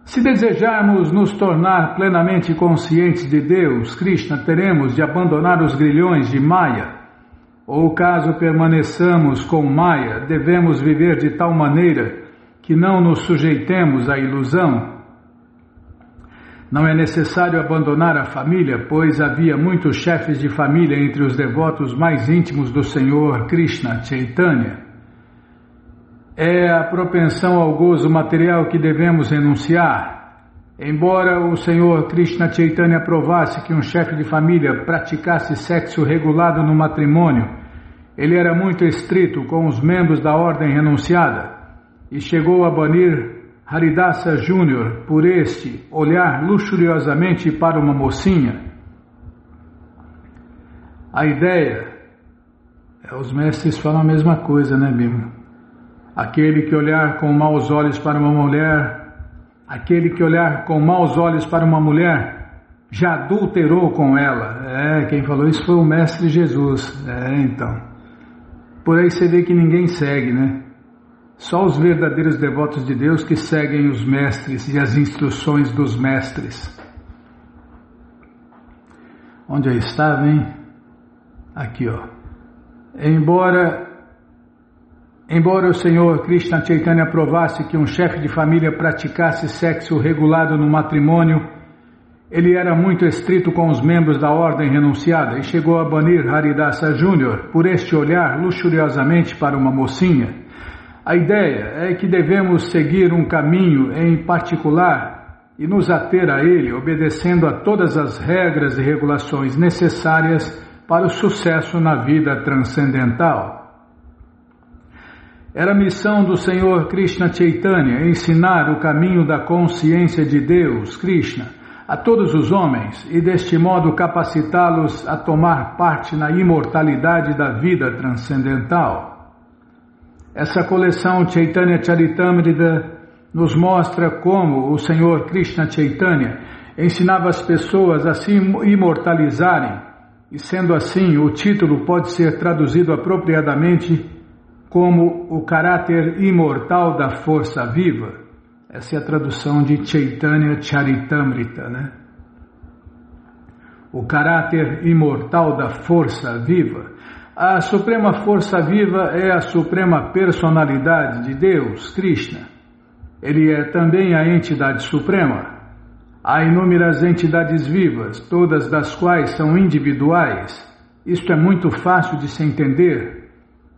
Se desejarmos nos tornar plenamente conscientes de Deus, Krishna, teremos de abandonar os grilhões de Maya. Ou caso permaneçamos com Maya, devemos viver de tal maneira que não nos sujeitemos à ilusão. Não é necessário abandonar a família, pois havia muitos chefes de família entre os devotos mais íntimos do Senhor Krishna Chaitanya. É a propensão ao gozo material que devemos renunciar. Embora o Senhor Krishna Chaitanya aprovasse que um chefe de família praticasse sexo regulado no matrimônio, ele era muito estrito com os membros da ordem renunciada e chegou a banir Haridasa Júnior por este olhar luxuriosamente para uma mocinha. A ideia, os mestres falam a mesma coisa, né, Bima? Aquele que olhar com maus olhos para uma mulher, já adulterou com ela. Quem falou isso foi o Mestre Jesus. Então. Por aí você vê que ninguém segue, né? Só os verdadeiros devotos de Deus que seguem os mestres e as instruções dos mestres. Onde eu estava, hein? Aqui, ó. Embora o Senhor Krishna Chaitanya aprovasse que um chefe de família praticasse sexo regulado no matrimônio, ele era muito estrito com os membros da ordem renunciada e chegou a banir Haridasa Júnior por este olhar luxuriosamente para uma mocinha. A ideia é que devemos seguir um caminho em particular e nos ater a ele, obedecendo a todas as regras e regulações necessárias para o sucesso na vida transcendental. Era a missão do Senhor Krishna Chaitanya ensinar o caminho da consciência de Deus, Krishna, a todos os homens e deste modo capacitá-los a tomar parte na imortalidade da vida transcendental. Essa coleção Chaitanya Charitamrita nos mostra como o Senhor Krishna Chaitanya ensinava as pessoas a se imortalizarem, e sendo assim, o título pode ser traduzido apropriadamente como o caráter imortal da força viva. Essa é a tradução de Chaitanya Charitamrita, né? O caráter imortal da força viva. A suprema força viva é a suprema personalidade de Deus, Krishna. Ele é também a entidade suprema. Há inúmeras entidades vivas, todas das quais são individuais. Isto é muito fácil de se entender.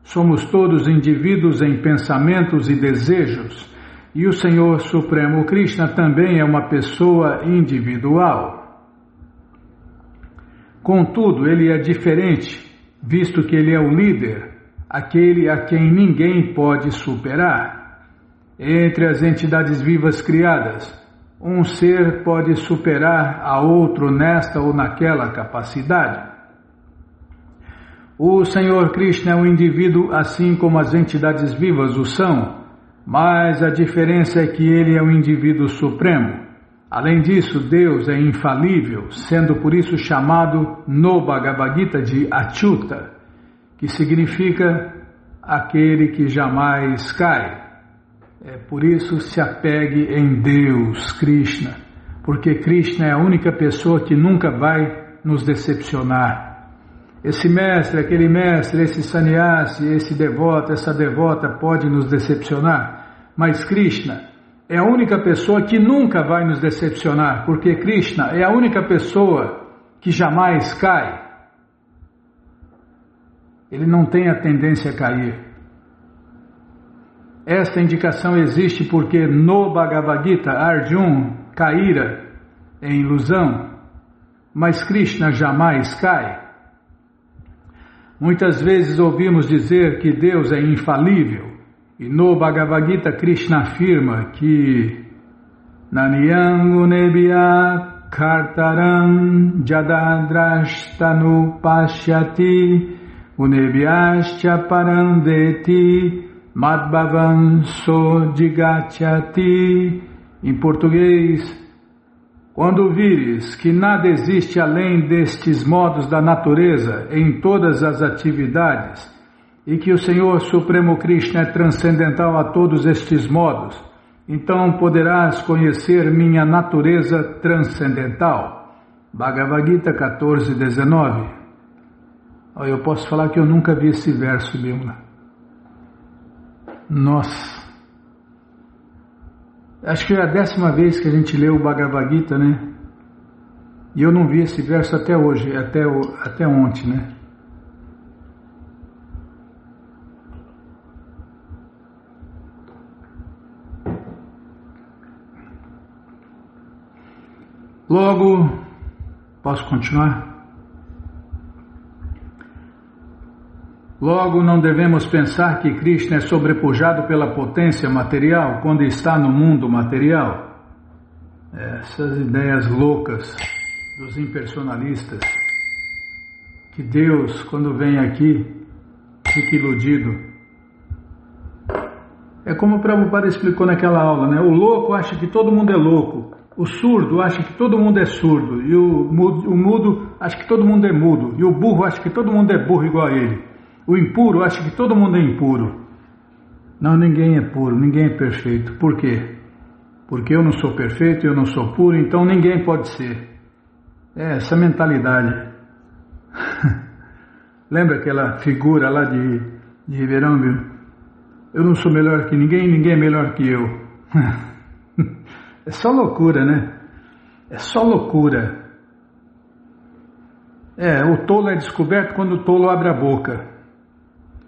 Somos todos indivíduos em pensamentos e desejos, e o Senhor Supremo Krishna também é uma pessoa individual. Contudo, ele é diferente, visto que ele é o líder, aquele a quem ninguém pode superar. Entre as entidades vivas criadas, um ser pode superar a outro nesta ou naquela capacidade. O Senhor Krishna é um indivíduo assim como as entidades vivas o são, mas a diferença é que ele é o indivíduo supremo. Além disso, Deus é infalível, sendo por isso chamado no Bhagavad Gita de Achyuta, que significa aquele que jamais cai. Por isso se apegue em Deus, Krishna, porque Krishna é a única pessoa que nunca vai nos decepcionar. Esse mestre, aquele mestre, esse sannyasi, esse devoto, essa devota pode nos decepcionar, mas Krishna é a única pessoa que nunca vai nos decepcionar, porque Krishna é a única pessoa que jamais cai. Ele não tem a tendência a cair. Esta indicação existe porque no Bhagavad Gita Arjuna caíra em ilusão, mas Krishna jamais cai. Muitas vezes ouvimos dizer que Deus é infalível, e no Bhagavad Gita Krishna afirma que Naniyam Unebhya Kartaram Jadadrashtanu Pashyati Unebhyascha Parandeti Madbhavam Sodigachati. Em português, quando vires que nada existe além destes modos da natureza em todas as atividades, e que o Senhor Supremo Krishna é transcendental a todos estes modos, então poderás conhecer minha natureza transcendental. Bhagavad Gita 14:19. Eu posso falar que eu nunca vi esse verso, Bimala. Nossa! Acho que é a 10ª vez que a gente lê o Bhagavad Gita, né? E eu não vi esse verso até hoje, até ontem, né? Logo, posso continuar? Logo, não devemos pensar que Krishna é sobrepujado pela potência material quando está no mundo material. Essas ideias loucas dos impersonalistas, que Deus, quando vem aqui, fica iludido. É como o Prabhupada explicou naquela aula, né? O louco acha que todo mundo é louco, o surdo acha que todo mundo é surdo, e o mudo acha que todo mundo é mudo, e o burro acha que todo mundo é burro igual a ele. O impuro acha que todo mundo é impuro. Não, ninguém é puro, ninguém é perfeito. Por quê? Porque eu não sou perfeito, eu não sou puro, então ninguém pode ser. Essa mentalidade. Lembra aquela figura lá de Ribeirão, viu? Eu não sou melhor que ninguém, ninguém é melhor que eu. É só loucura, né? É só loucura. O tolo é descoberto quando o tolo abre a boca.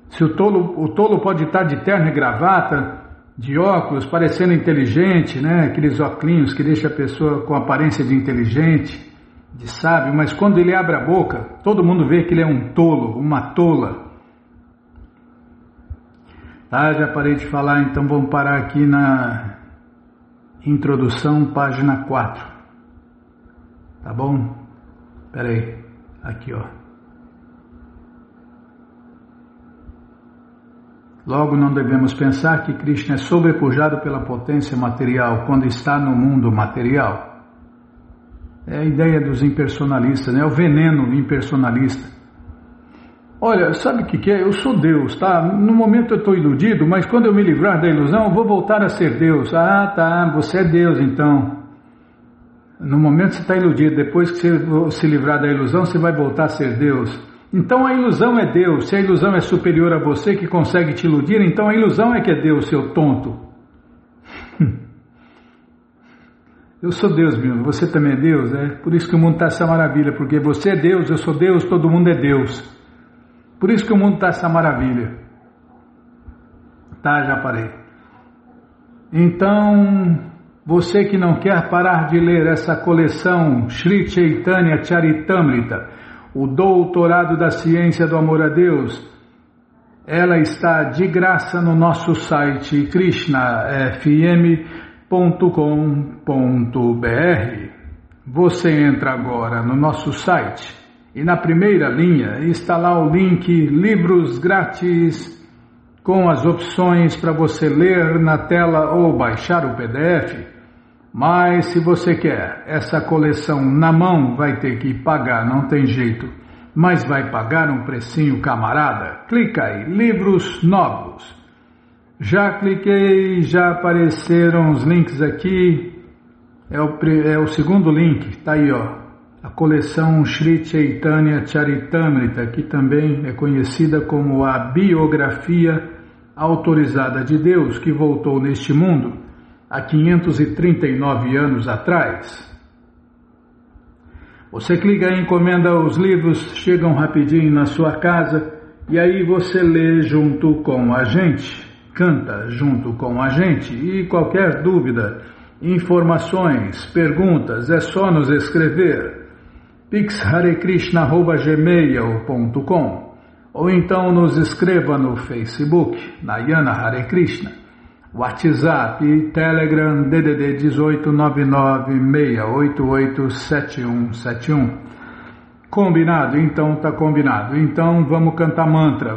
Se o tolo pode estar de terno e gravata, de óculos, parecendo inteligente, né? Aqueles óculos que deixa a pessoa com aparência de inteligente, de sábio, mas quando ele abre a boca, todo mundo vê que ele é um tolo, uma tola. Tá, já parei de falar, então vamos parar aqui na introdução, página 4. Tá bom? Espera aí, aqui ó. Logo, não devemos pensar que Krishna é sobrepujado pela potência material quando está no mundo material. É a ideia dos impersonalistas, né? É o veneno impersonalista. Olha, sabe o que é? Eu sou Deus, tá? No momento eu estou iludido, mas quando eu me livrar da ilusão, eu vou voltar a ser Deus. Ah, tá, você é Deus então. No momento você está iludido, depois que você se livrar da ilusão, você vai voltar a ser Deus. Então a ilusão é Deus. Se a ilusão é superior a você que consegue te iludir, então a ilusão é que é Deus, seu tonto. Eu sou Deus, meu. Você também é Deus, Por isso que o mundo está essa maravilha, porque você é Deus, eu sou Deus, todo mundo é Deus. Por isso que o mundo está essa maravilha. Tá, já parei. Então, você que não quer parar de ler essa coleção Sri Chaitanya Charitamrita, o Doutorado da Ciência do Amor a Deus, ela está de graça no nosso site krishnafm.com.br. Você entra agora no nosso site e na primeira linha está lá o link Livros Grátis, com as opções para você ler na tela ou baixar o PDF. Mas se você quer essa coleção na mão, vai ter que pagar, não tem jeito. Mas vai pagar um precinho, camarada. Clica aí, livros novos. Já cliquei, já apareceram os links aqui. É o segundo link, tá aí, ó. A coleção Sri Chaitanya Charitamrita, que também é conhecida como a biografia autorizada de Deus, que voltou neste mundo há 539 anos atrás. Você clica em encomenda, os livros chegam rapidinho na sua casa e aí você lê junto com a gente, canta junto com a gente. E qualquer dúvida, informações, perguntas, é só nos escrever pixharekrishna@gmail.com ou então nos escreva no Facebook, Nayana Hare Krishna, WhatsApp, Telegram, DDD 18996887171. Combinado? Então tá combinado. Então vamos cantar mantra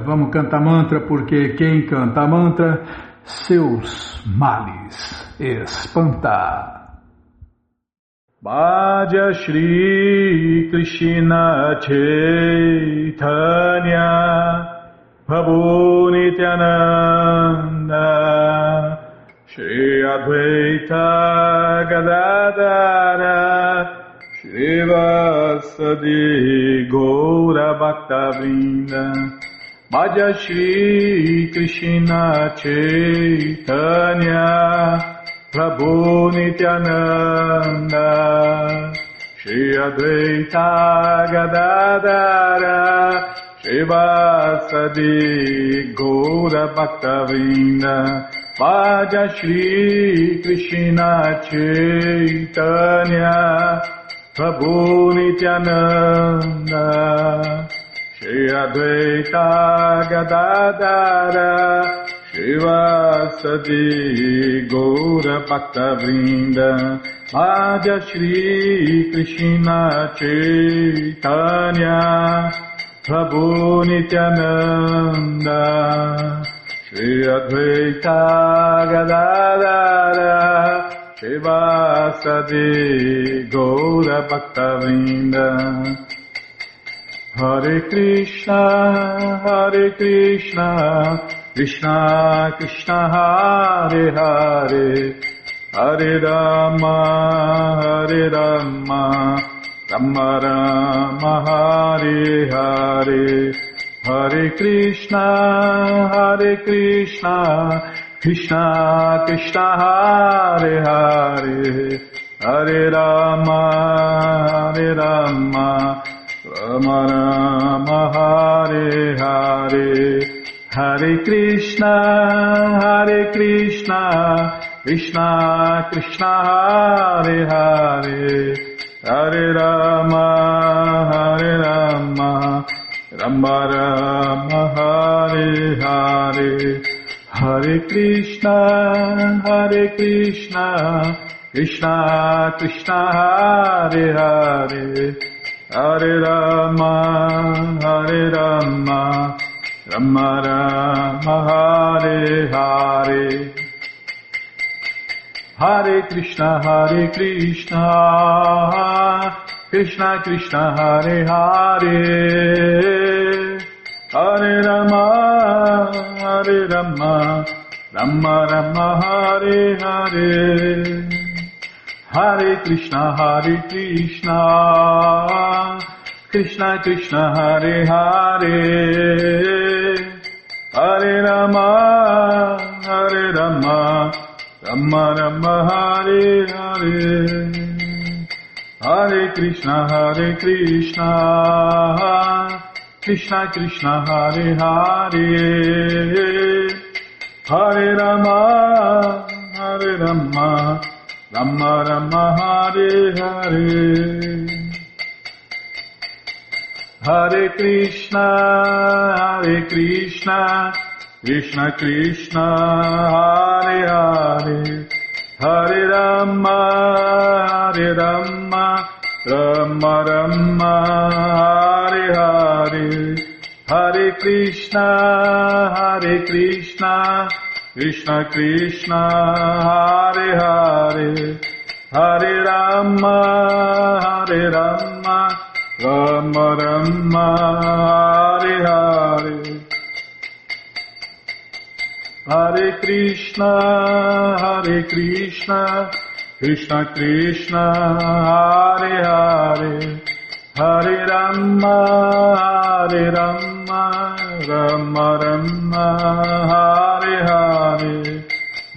porque quem canta mantra, seus males espanta. Bhaja Shri Krishna Chaitanya Prabhu Nityananda Shri Advaita Gadadara Shri Vasadi Gaura Bhaktavrinda Bhaja Shri Krishna Chaitanya Prabhu Nityananda Shri Advaita Gadadara Shri Vasadi Gaura Bhaktavrinda Bhaja Shri Krishna Chaitanya Prabhu Nityananda Shri Advaita Gadadara Shivasadi Gaura Bhaktavrinda Bhaja Shri Krishna Chaitanya Prabhu Nityananda Shri Advaita Gadadara Shivasadi Gaura Bhaktavrinda Hare Krishna Krishna Krishna Hare Hare Hare Rama Rama Rama Hare Hare Hare Krishna Krishna Krishna Hare Hare Hare Rama Rama Rama Hare Hare Hare Krishna Krishna Krishna Hare Hare Hare Rama Rama Rama Hare Hare Hare Krishna Krishna Krishna Hare Hare Hare Rama Rama Hare Hare Hare Krishna Krishna Krishna Hare Hare Hare Rama Rama Hare Hare Hare Krishna Krishna Krishna Hare Hare Hare Rama Rama Hare Hare Hare Krishna Krishna Krishna Hare Hare Hare Rama, Hare Rama, Rama Rama, Hare Hare. Hare Krishna, Krishna Krishna, Hare Hare. Hare Rama, Rama Rama, Hare Hare. Hare Krishna, Krishna Krishna, Hare Hare. Hare Rama, Rama Rama, Hare Hare. Hare Krishna, Krishna Krishna, Hare Hare. Hare Rama, Rama Rama, Hare Hare.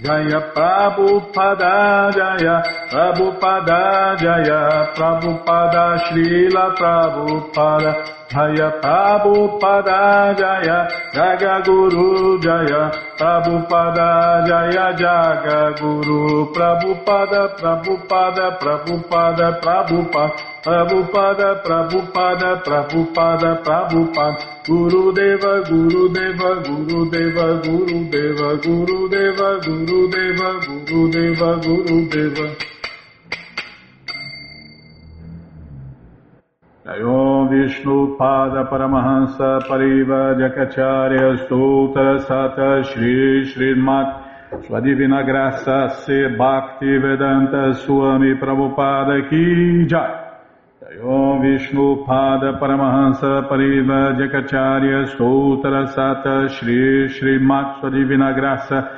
Jaya Prabhupada, Jaya Prabhupada, Jaya Prabhupada, Srila Prabhupada. Jaya Prabhupada, Jaya Jagaguru, Jaya Prabhupada, Jaya Jagaguru. Prabhupada, Prabhupada, Prabhupada, Prabhupada. Prabhupada, Prabhupada, Prabhupada, Prabhupada. Gurudeva, Gurudeva, Gurudeva, Gurudeva, Gurudeva, Gurudeva, Gurudeva, Gurudeva. Jayom Vishnu Pada Paramahansa Pariva Jakacharya Stoutra Sata Shri Srimat Sua Divina Graça Se Bhakti Vedanta Swami Prabhupada Ki Jai. Jayom Vishnu Pada Paramahansa Pariva Jakacharya Stoutra Sata Shri Srimat Sua Divina Graça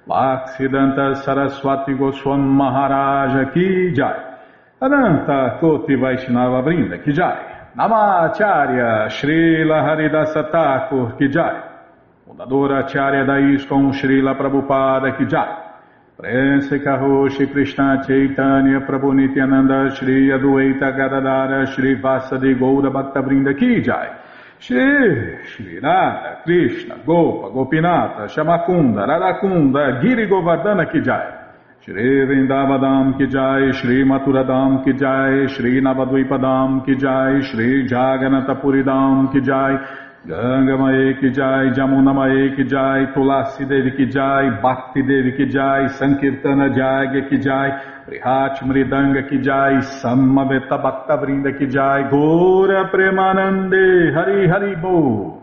Bhaktivedanta Saraswati Goswami Maharaja Ki Jai. Ananta Koti Vaishnava Vrinda Ki Jai. Namacharya Srila Haridasa Thakur Ki Jai. Fundadora Acharya da ISKCON Srila Prabhupada Ki Jai. Prense Karoshi Krishna Chaitanya Prabhu Nityananda Shri Adueta Gadadara Shri Vasadi Goura Bhakta Vrinda Ki Jai. Shri Radha Krishna Gopa Gopinata Shamakunda Radakunda Giri Govardhana Ki Jai. Shri Vrindavadam Ki Jai, Shri Maturadam Ki Jai, Shri Navadvipadam Ki Jai, Shri Jaganatapuridam Ki Jai, Ganga Mae Ki Jai, Jamuna Mae Ki Jai, Tulasi Devi Ki Jai, Bhakti Devi Ki Jai, Sankirtana Jagya Ki Jai, Prihat Mridanga Ki Jai, Samaveta Bhakta Vrinda Ki Jai, Gora Premanande, Hari Hari Bo.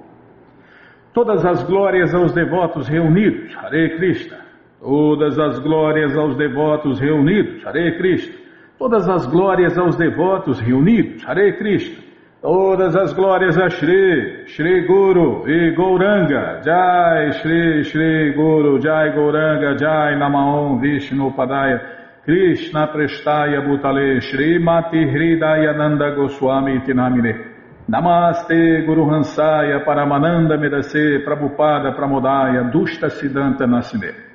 Todas as glórias aos devotos reunidos, Hare Krishna. Todas as glórias aos devotos reunidos, Hare Krishna. Todas as glórias aos devotos reunidos, Hare Krishna. Todas as glórias a Shri, Shri Guru e Gauranga, Jai Shri, Shri Guru, Jai Gauranga, Jai Namaon Vishnu Padaya, Krishna Prestaya Bhutale, Shri Mati Hridaya Nanda Goswami Tinamine. Namaste Guru Hansaya Paramananda Medase Prabhupada Pramodaya Dushta Siddhanta Nasine.